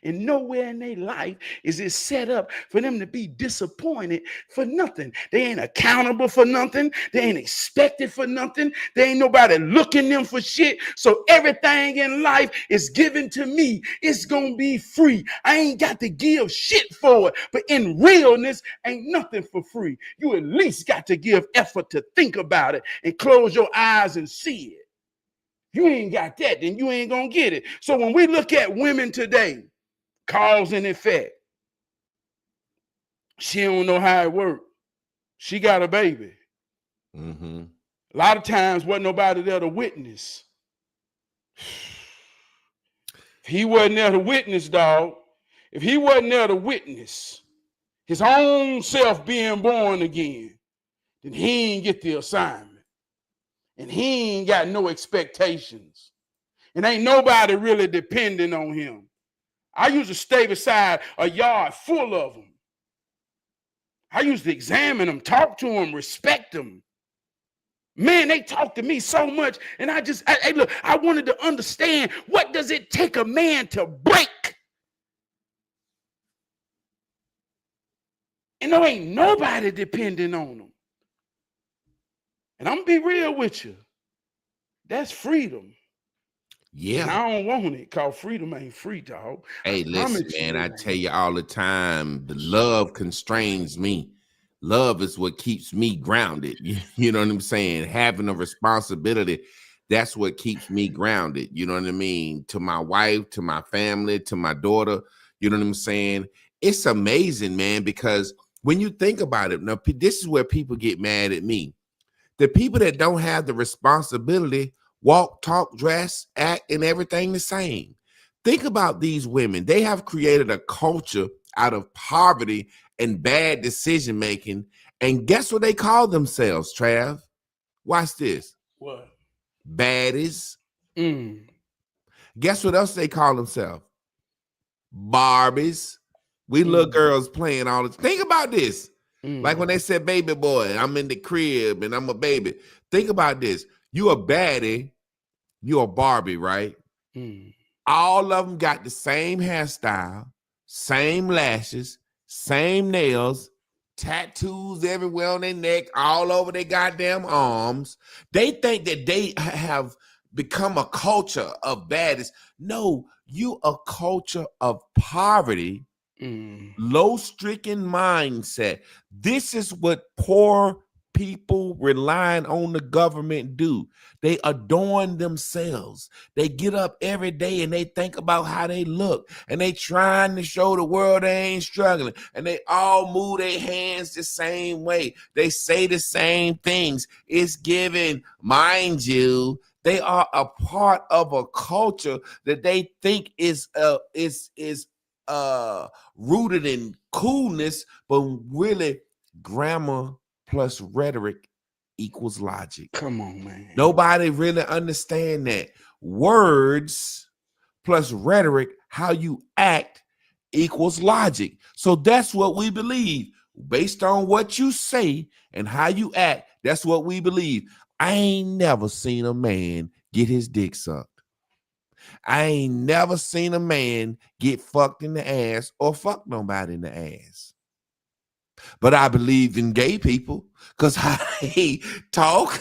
And nowhere in their life is it set up for them to be disappointed for nothing. They ain't accountable for nothing. They ain't expected for nothing. There ain't nobody looking them for shit. So everything in life is given to me. It's going to be free. I ain't got to give shit for it. But in realness, ain't nothing for free. You at least got to give effort to think about it and close your eyes and see it. You ain't got that, then you ain't going to get it. So when we look at women today, cause and effect, she don't know how it works. She got a baby. Mm-hmm. A lot of times wasn't nobody there to witness. If he wasn't there to witness, dog, if he wasn't there to witness his own self being born again, then he ain't get the assignment. And he ain't got no expectations. And ain't nobody really depending on him. I used to stay beside a yard full of them. I used to examine them, talk to them, respect them. Man, they talk to me so much. And I wanted to understand, what does it take a man to break? And there ain't nobody depending on them. And I'm going to be real with you. That's freedom. Yeah. And I don't want it because freedom ain't free, dog. Hey, listen, man, I tell you all the time, the love constrains me. Love is what keeps me grounded. You know what I'm saying? Having a responsibility, that's what keeps me grounded. You know what I mean? To my wife, to my family, to my daughter. You know what I'm saying? It's amazing, man, because when you think about it, now this is where people get mad at me. The people that don't have the responsibility walk, talk, dress, act, and everything the same. Think about these women. They have created a culture out of poverty and bad decision making. And guess what they call themselves, Trav? Watch this. What? Baddies. Guess what else they call themselves? Barbies. We little girls playing all the. Think about this. Like when they said baby boy, I'm in the crib and I'm a baby. Think about this. You a baddie, you a Barbie, right? All of them got the same hairstyle, same lashes, same nails, tattoos everywhere on their neck, all over their goddamn arms. They think that they have become a culture of baddies. No, you a culture of poverty. Low-stricken mindset. This is what poor people relying on the government do. They adorn themselves. They get up every day and they think about how they look, and they trying to show the world they ain't struggling, and they all move their hands the same way. They say the same things. It's given, mind you, they are a part of a culture that they think is rooted in coolness, but really grammar plus rhetoric equals logic. Come on, man. Nobody really understand that. Words plus rhetoric, how you act, equals logic. So that's what we believe. Based on what you say and how you act, that's what we believe. I ain't never seen a man get his dick sucked. I ain't never seen a man get fucked in the ass or fuck nobody in the ass. But I believe in gay people because how they talk,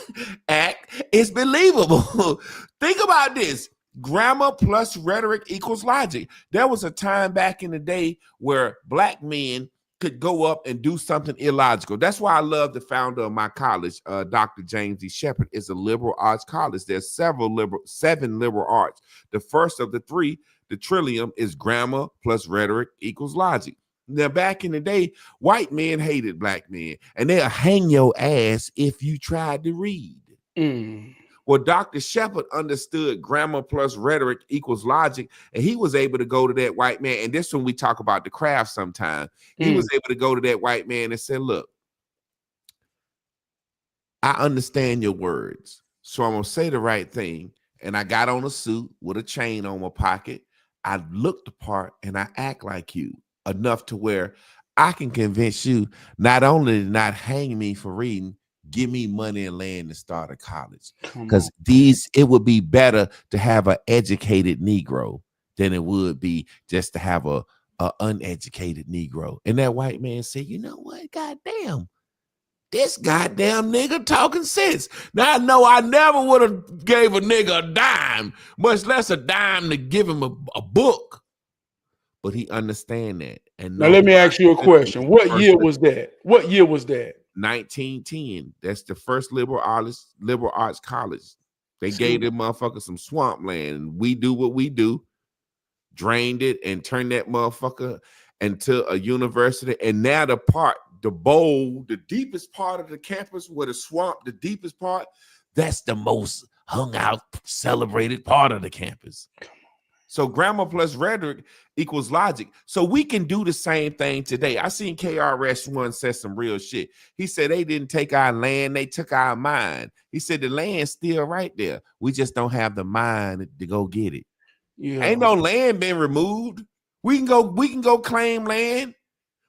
act is believable. Think about this. Grammar plus rhetoric equals logic. There was a time back in the day where black men could go up and do something illogical. That's why I love the founder of my college, Dr. James E. Shepard, is a liberal arts college. There's seven liberal arts. The first of the three, the trillium, is grammar plus rhetoric equals logic. Now, back in the day, white men hated black men, and they'll hang your ass if you tried to read. Well, Dr. Shepard understood grammar plus rhetoric equals logic, and he was able to go to that white man. And this when we talk about the craft sometime, he was able to go to that white man and say, look, I understand your words, so I'm going to say the right thing. And I got on a suit with a chain on my pocket. I look the part and I act like you enough to where I can convince you not only to not hang me for reading, give me money and land to start a college. Because it would be better to have an educated Negro than it would be just to have a uneducated Negro. And that white man said, you know what? Goddamn, this goddamn nigga talking sense. Now I know I never would have gave a nigga a dime, much less a dime to give him a book. But he understand that. And now let me ask you a question. What year was that? 1910. That's the first liberal arts college. They gave them motherfucker some swampland. And we do what we do, drained it and turned that motherfucker into a university. And now the bowl, the deepest part of the campus where the swamp, the deepest part, that's the most hung out, celebrated part of the campus. So grammar plus rhetoric equals logic. So we can do the same thing today. I seen KRS-One say some real shit. He said they didn't take our land, they took our mind. He said the land's still right there. We just don't have the mind to go get it. Yeah. Ain't no land been removed. We can go claim land.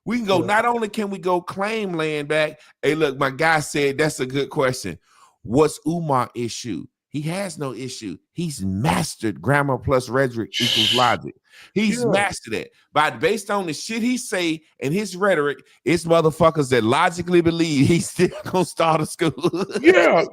We can go, not only can we go claim land back. Hey, look, my guy said that's a good question. What's Umar's issue? He has no issue. He's mastered grammar plus rhetoric equals logic. He's mastered it. But based on the shit he say and his rhetoric, it's motherfuckers that logically believe he's still gonna start a school. Yeah.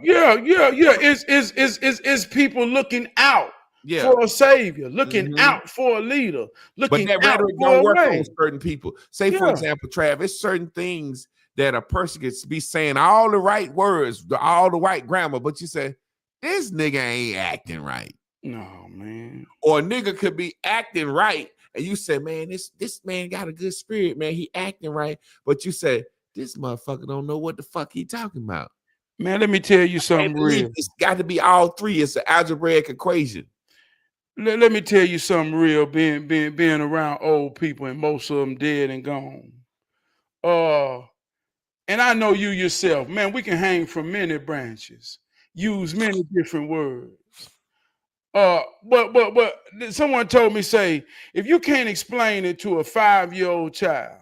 It's people looking out for a savior, looking out for a leader, looking out for a way. But that rhetoric don't work on certain people. Say, for example, Trav, it's certain things that a person could be saying all the right words, all the right grammar, but you say, this nigga ain't acting right. No, man. Or a nigga could be acting right, and you say, man, this man got a good spirit, man. He acting right. But you say, this motherfucker don't know what the fuck he talking about. Man, let me tell you something real. It's got to be all three. It's an algebraic equation. Let me tell you something real, being around old people, and most of them dead and gone. And I know you yourself, man, we can hang from many branches. Use many different words. But someone told me, say, if you can't explain it to a 5-year-old child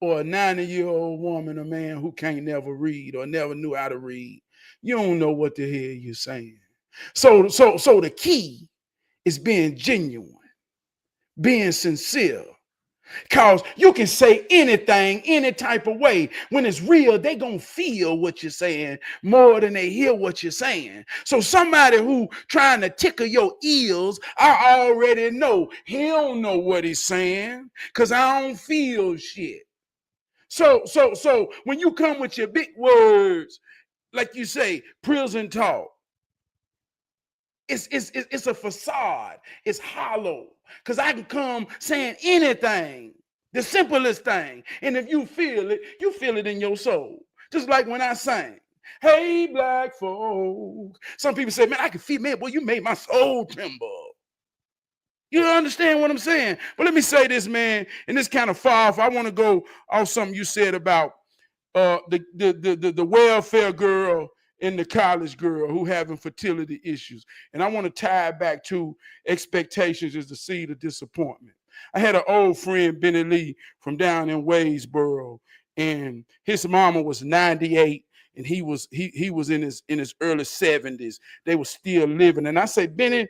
or a 90-year-old woman or man who can't never read or never knew how to read, you don't know what the hell you're saying. So the key is being genuine, being sincere. Because you can say anything, any type of way. When it's real, they gonna feel what you're saying more than they hear what you're saying. So somebody who trying to tickle your ears, I already know he don't know what he's saying because I don't feel shit. So when you come with your big words, like you say, prison talk, it's a facade. It's hollow. Because I can come saying anything, the simplest thing. And if you feel it in your soul. Just like when I sang, hey, black folk. Some people say, man, I can feel, man, boy, you made my soul tremble. You understand what I'm saying? But let me say this, man, and this kind of far off. I want to go off something you said about the welfare girl and the college girl who having fertility issues. And I want to tie it back to expectations is the seed of disappointment. I had an old friend, Benny Lee, from down in Waysboro, and his mama was 98, and he was in his early 70s. They were still living. And I say, Benny,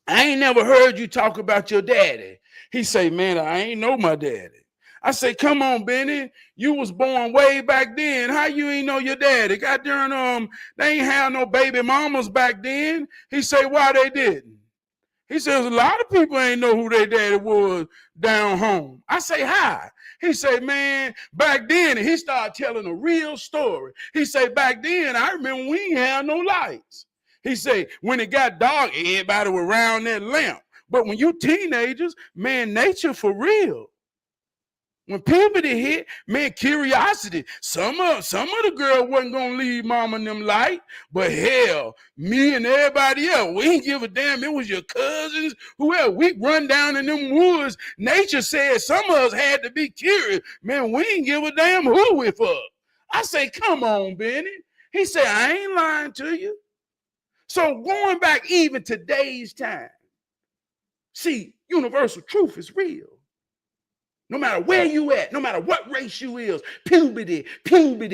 I ain't never heard you talk about your daddy. He say, man, I ain't know my daddy. I say, come on, Benny. You was born way back then. How you ain't know your daddy? Goddamn, they ain't have no baby mamas back then. He say, why they didn't? He says, a lot of people ain't know who their daddy was down home. I say, hi. He say, man, back then, and he started telling a real story. He say, back then, I remember we ain't had no lights. He say, when it got dark, everybody was around that lamp. But when you teenagers, man, nature for real. When puberty hit, man, curiosity. Some of the girls wasn't gonna leave mama and them light, but hell, me and everybody else, we didn't give a damn. It was your cousins, whoever. We run down in them woods. Nature said some of us had to be curious. Man, we didn't give a damn who we fuck. I say, come on, Benny. He said, I ain't lying to you. So going back even today's time, see, universal truth is real. No matter where you at, no matter what race you is, puberty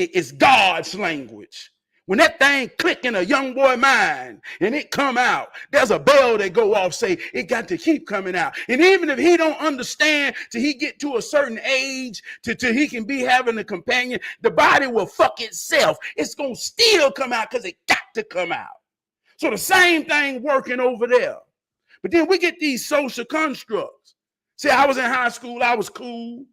is God's language. When that thing click in a young boy mind and it come out, there's a bell that go off, say it got to keep coming out. And even if he don't understand till he get to a certain age, till he can be having a companion, the body will fuck itself. It's going to still come out because it got to come out. So the same thing working over there. But then we get these social constructs. See, I was in high school, I was cool.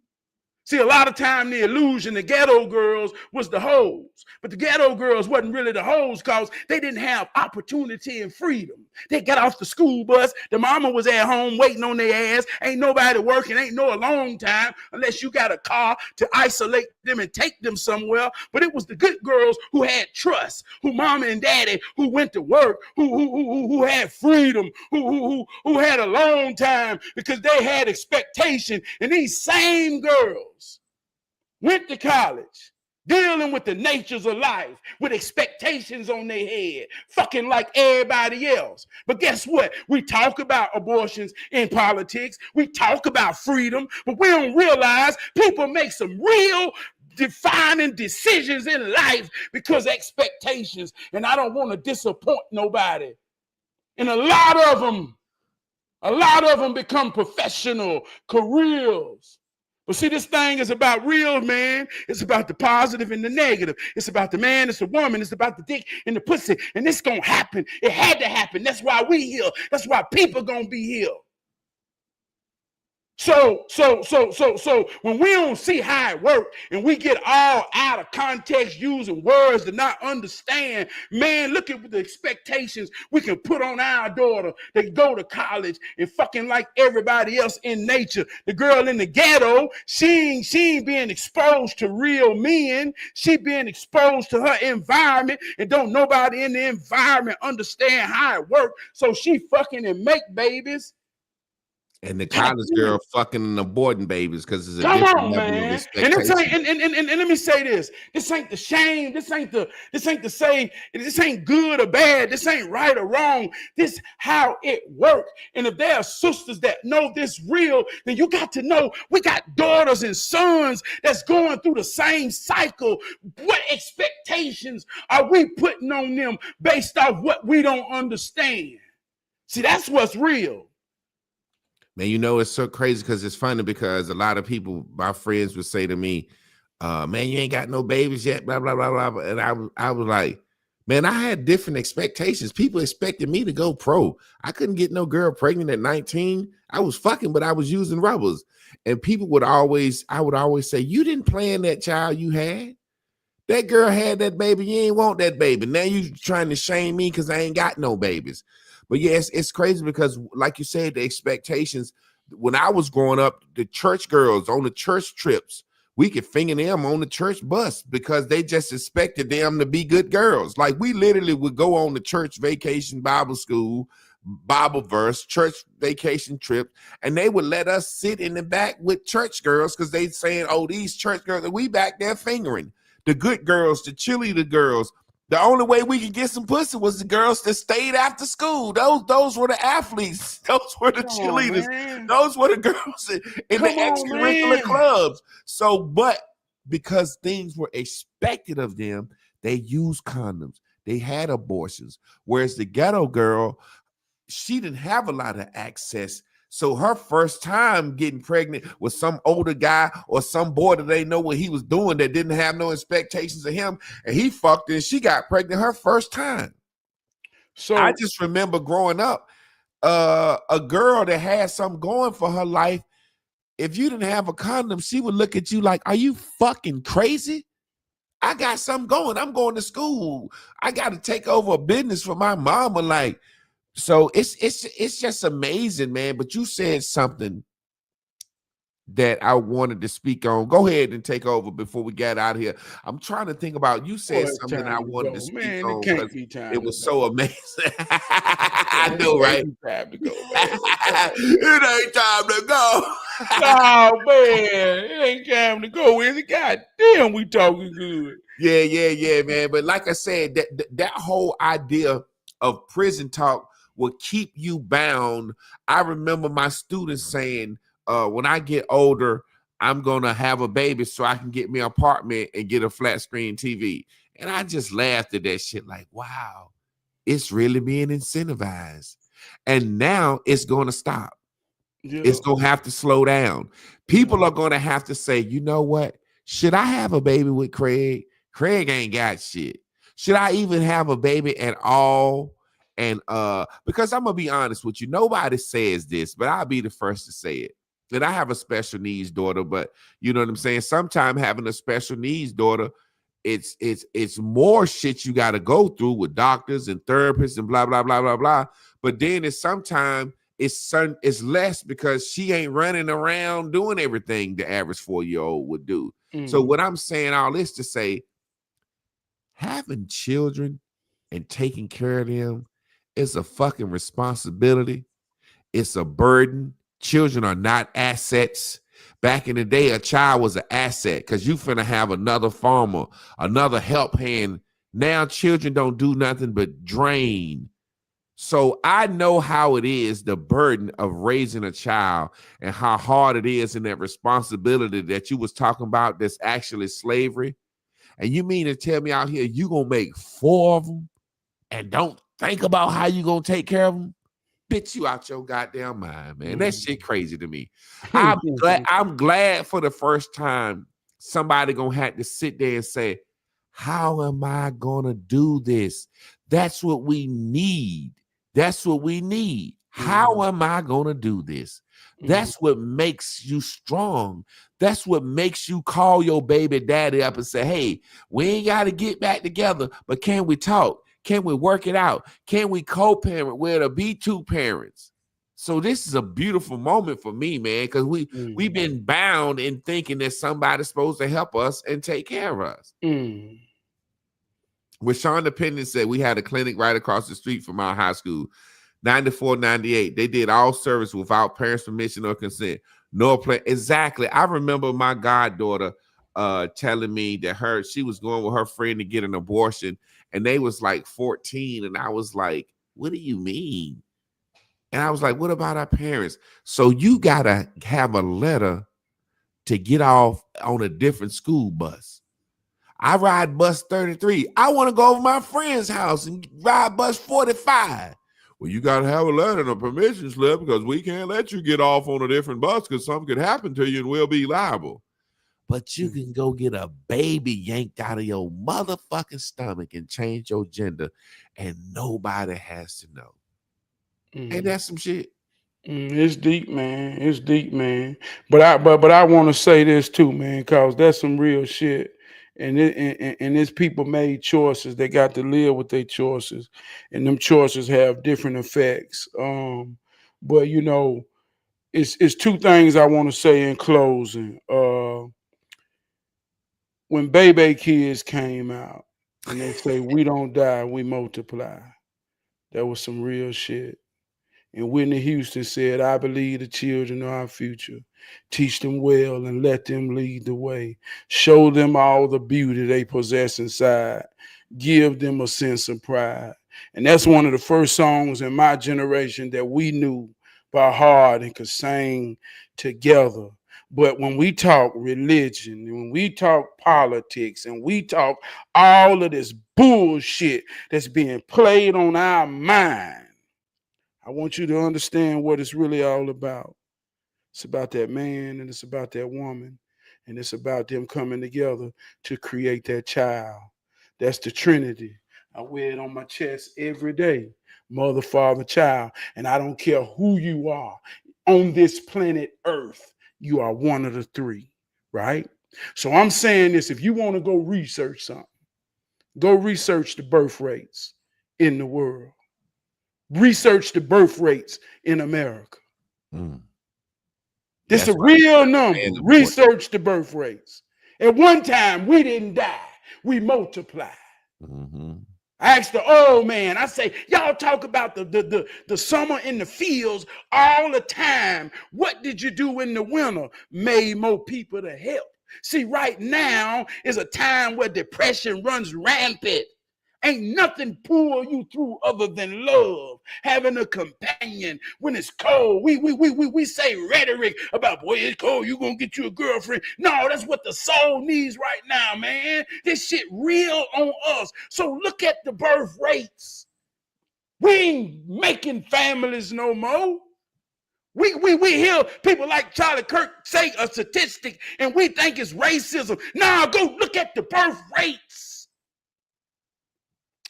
See, a lot of time the illusion, the ghetto girls was the hoes. But the ghetto girls wasn't really the hoes because they didn't have opportunity and freedom. They got off the school bus. The mama was at home waiting on their ass. Ain't nobody working. Ain't no alone time unless you got a car to isolate them and take them somewhere. But it was the good girls who had trust, who mama and daddy, who went to work, who had freedom, who had a long time because they had expectation. And these same girls went to college, dealing with the natures of life, with expectations on their head, fucking like everybody else. But guess what? We talk about abortions in politics. We talk about freedom, but we don't realize people make some real defining decisions in life because expectations. And I don't want to disappoint nobody. And a lot of them become professional careers. But see, this thing is about real, man. It's about the positive and the negative. It's about the man, it's the woman, it's about the dick and the pussy. And this gonna happen. It had to happen. That's why we here. That's why people gonna be here. So when we don't see how it works and we get all out of context using words to not understand, man, look at the expectations we can put on our daughter that go to college and fucking like everybody else in nature. The girl in the ghetto, she ain't being exposed to real men. She being exposed to her environment and don't nobody in the environment understand how it works. So she fucking and make babies. And the college girl fucking and aborting babies because it's a Come different on, level man. of expectation. And let me say this. This ain't the shame. This ain't the say, this ain't good or bad. This ain't right or wrong. This how it works. And if there are sisters that know this real, then you got to know we got daughters and sons that's going through the same cycle. What expectations are we putting on them based off what we don't understand? See, that's what's real. Man, you know, it's so crazy because it's funny because a lot of people, my friends would say to me, man, you ain't got no babies yet, blah, blah, blah, blah. And I was like, man, I had different expectations. People expected me to go pro. I couldn't get no girl pregnant at 19. I was fucking, but I was using rubbers. And people I would always say, you didn't plan that child you had. That girl had that baby. You ain't want that baby. Now you trying to shame me because I ain't got no babies. But yes, it's crazy because, like you said, the expectations. When I was growing up, the church girls on the church trips, we could finger them on the church bus because they just expected them to be good girls. Like we literally would go on the church vacation Bible school, Bible verse, church vacation trip, and they would let us sit in the back with church girls because they saying, oh, these church girls, and we back there fingering the good girls, the cheerleader girls. The only way we could get some pussy was the girls that stayed after school. Those were the athletes. Those were the cheerleaders. Those were the girls in the extracurricular clubs. So, but because things were expected of them, they used condoms. They had abortions. Whereas the ghetto girl, she didn't have a lot of access. So her first time getting pregnant was some older guy or some boy that they know what he was doing that didn't have no expectations of him. And he fucked her and she got pregnant her first time. So I just remember growing up, a girl that had something going for her life, if you didn't have a condom, she would look at you like, are you fucking crazy? I got something going. I'm going to school. I got to take over a business for my mama. Like, so it's just amazing, man. But you said something that I wanted to speak on. Go ahead and take over before we get out of here. I'm trying to think about, you Oh, said it's something I time to wanted to go. speak Man, it on can't because be time it to was so go. amazing. I Man, know, it right? ain't time to go, man. It ain't time to go. Oh man, it ain't time to go, is it? God damn, we talking good. Yeah, man. But like I said, that whole idea of prison talk will keep you bound. I remember my students saying, when I get older, I'm gonna have a baby so I can get me an apartment and get a flat screen TV. And I just laughed at that shit, like, wow, it's really being incentivized. And now it's gonna stop. It's Yeah, going to have to slow down. yeah. People are going to have to say, you know what? Should I have a baby with Craig? Craig ain't got shit. Should I even have a baby at all? And because I'm gonna be honest with you, nobody says this, but I'll be the first to say it. And I have a special needs daughter, but you know what I'm saying? Sometimes having a special needs daughter, it's more shit you got to go through with doctors and therapists and blah blah blah blah blah. But then it's sometimes it's less because she ain't running around doing everything the average 4-year-old would do. So what I'm saying all this to say, having children and taking care of them is a fucking responsibility. It's a burden. Children are not assets. Back in the day, a child was an asset because you finna have another farmer, another help hand. Now children don't do nothing but drain. So I know how it is, the burden of raising a child and how hard it is and that responsibility that you was talking about that's actually slavery. And you mean to tell me out here you gonna make 4 of them and don't think about how you gonna take care of them? Bitch, you out your goddamn mind, man. That shit crazy to me. I'm glad for the first time somebody gonna have to sit there and say, how am I gonna do this? That's what we need. That's what we need. How am I gonna do this? That's what makes you strong. That's what makes you call your baby daddy up and say, hey, we ain't got to get back together, but can we talk? Can we work it out? Can we co-parent? We're to be 2 parents. So this is a beautiful moment for me, man, because we've been bound in thinking that somebody's supposed to help us and take care of us. Rashawn Dependent said we had a clinic right across the street from our high school, 94, 98. They did all service without parents' permission or consent. No plan. Exactly. I remember my goddaughter telling me that she was going with her friend to get an abortion, and they was like 14, and I was like, what do you mean? And I was like, what about our parents? So you gotta have a letter to get off on a different school bus. I ride bus 33. I want to go over my friend's house and ride bus 45. Well, you got to have a letter and a permission slip because we can't let you get off on a different bus because something could happen to you and we'll be liable. But you can go get a baby yanked out of your motherfucking stomach and change your gender and nobody has to know. Ain't that some shit? It's deep, man. It's deep, man. But I want to say this too, man, cause that's some real shit. And it's people made choices. They got to live with their choices, and them choices have different effects. But it's 2 things I want to say in closing. When Baby Kids came out, and they say we don't die, we multiply. That was some real shit. And Whitney Houston said, I believe the children are our future. Teach them well and let them lead the way. Show them all the beauty they possess inside. Give them a sense of pride. And that's one of the first songs in my generation that we knew by heart and could sing together. But when we talk religion, when we talk politics, and we talk all of this bullshit that's being played on our mind, I want you to understand what it's really all about. It's about that man and it's about that woman. And it's about them coming together to create that child. That's the Trinity. I wear it on my chest every day. mother, father, child. And I don't care who you are on this planet Earth, you are one of the three, right? So I'm saying this, if you want to go research something, go research the birth rates in the world. Research the birth rates in America. This is a real number. Research the birth rates. At one time, we didn't die. We multiplied. I asked the old man, I say, y'all talk about the summer in the fields all the time. What did you do in the winter? Made more people to help. See, right now is a time where depression runs rampant. Ain't nothing pull you through other than love, having a companion when it's cold. We say rhetoric about, boy, it's cold, you gonna get you a girlfriend. No, that's what the soul needs right now, man. This shit real on us. So look at the birth rates. We ain't making families no more. We hear people like Charlie Kirk say a statistic and we think it's racism. Now go look at the birth rates.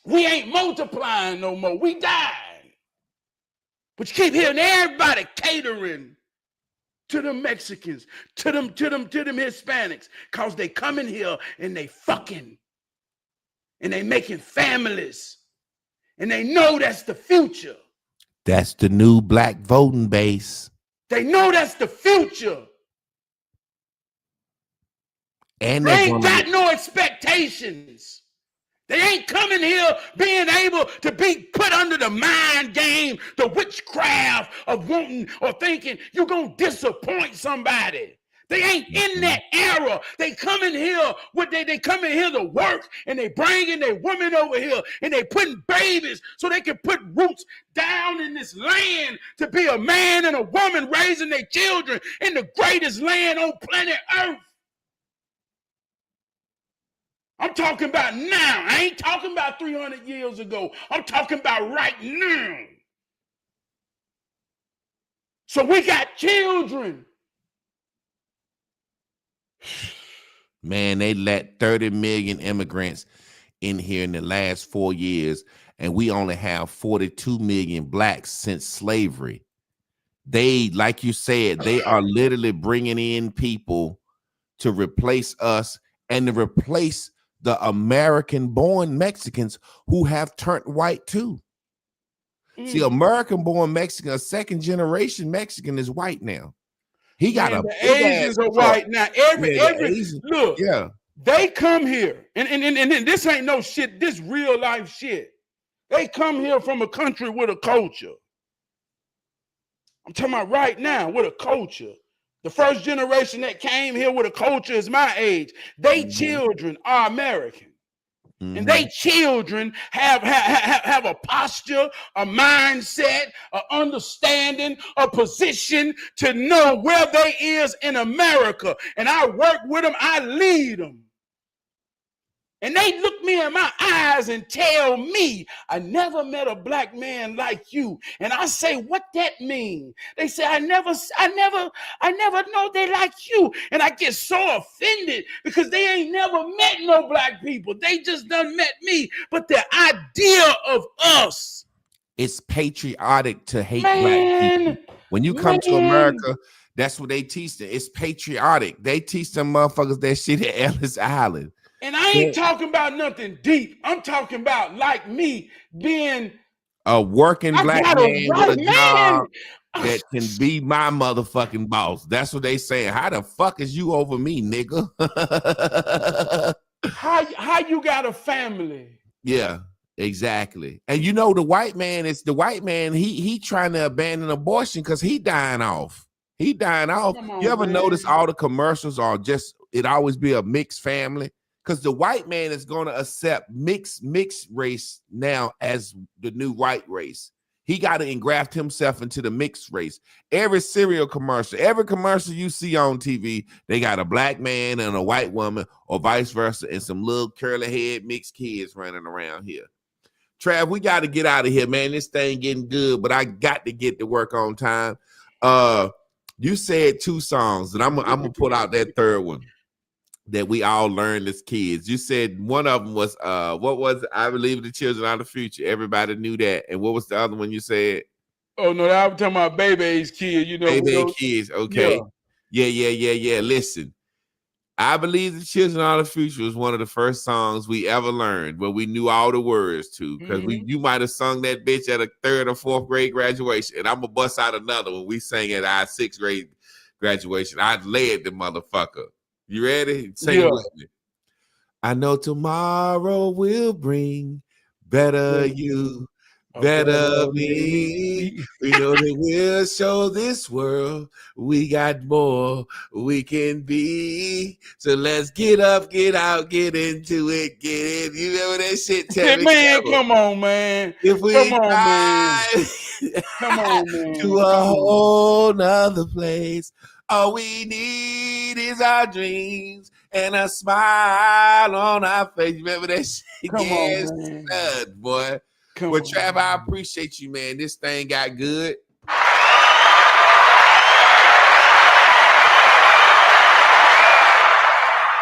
We ain't multiplying no more. We died. But you keep hearing everybody catering to the Mexicans, to them Hispanics, because they come in here and they fucking and they making families. And they know that's the future. That's the new black voting base. They know that's the future. And they ain't got no expectations. They ain't coming here being able to be put under the mind game, the witchcraft of wanting or thinking you're going to disappoint somebody. They ain't in that era. They come in here they come in here to work, and they bringing their women over here and they putting babies so they can put roots down in this land to be a man and a woman raising their children in the greatest land on planet Earth. I'm talking about now. I ain't talking about 300 years ago. I'm talking about right now. So we got children. Man, they let 30 million immigrants in here in the last 4 years, and we only have 42 million blacks since slavery. They, like you said, they are literally bringing in people to replace us and to replace the American-born Mexicans who have turned white too. See, American-born Mexican, a second-generation Mexican is white now. He got the Asians are white now. Look, they come here, and this ain't no shit. This real life shit. They come here from a country with a culture. I'm talking about right now with a culture. The first generation that came here with a culture is my age. They children are American. And they children have a posture, a mindset, an understanding, a position to know where they is in America. And I work with them, I lead them. And they look me in my eyes and tell me, I never met a black man like you. And I say, what that mean? They say, I never know they like you. And I get so offended because they ain't never met no black people. They just done met me. But the idea of us. It's patriotic to hate black people. When you come to America, that's what they teach them. It's patriotic. They teach them motherfuckers that shit at Ellis Island. And I ain't talking about nothing deep. I'm talking about like me being a working black man with a job that can be my motherfucking boss. That's what they saying. How the fuck is you over me, nigga? How you got a family? Yeah, exactly. And you know the white man, he trying to abandon abortion because he dying off. He dying off. You ever notice all the commercials are just, it always be a mixed family? Because the white man is going to accept mixed race now as the new white race. He got to engraft himself into the mixed race. Every cereal commercial, every commercial you see on TV, they got a black man and a white woman or vice versa and some little curly head mixed kids running around here. Trav, we got to get out of here, man. This thing getting good, but I got to get to work on time. You said 2 songs, and I'm going to pull out that third one. that we all learned as kids? You said one of them was what was it? I believe the children are the future. Everybody knew that. And what was the other one you said? Oh no, I was talking about baby's kid. You know, Baby and kids. Okay. Yeah. Listen, I believe the children are the future was one of the first songs we ever learned, where we knew all the words to. Because you might have sung that bitch at a 3rd or 4th grade graduation, and I'm gonna bust out another one. We sang at our 6th grade graduation. I led the motherfucker. You ready? Sing it with me. I know tomorrow will bring better you, better me. We know that we'll show this world we got more we can be. So let's get up, get out, get into it, get in. You remember that shit, Tevin? Man, come on, man. If we come on, man. To a whole nother place, all we need is our dreams and a smile on our face. You remember that shit? Come on, man. Stud, boy. Well, Trab, I appreciate you, man. This thing got good.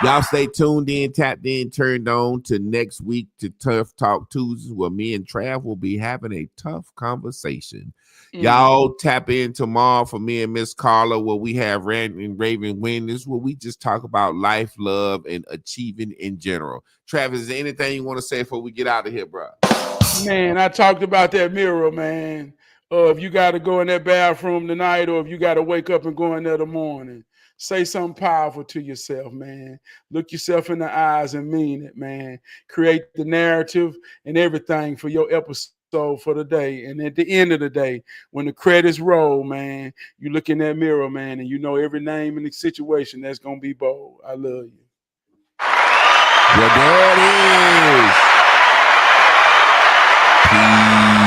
Y'all stay tuned in, tapped in, turned on to next week to Tough Talk Tuesdays, where me and Trav will be having a tough conversation. Y'all tap in tomorrow for me and Miss Carla, where we have Rand and Raven Winners, where we just talk about life, love, and achieving in general. Travis, is there anything you want to say before we get out of here, bro? Man, I talked about that mirror, man. If you got to go in that bathroom tonight, or if you got to wake up and go in there in the morning, say something powerful to yourself, man. Look yourself in the eyes and mean it, man. Create the narrative and everything for your episode for the day. And at the end of the day, when the credits roll, man, you look in that mirror, man, and you know every name in the situation that's going to be bold. I love you. Well, there it is. Peace.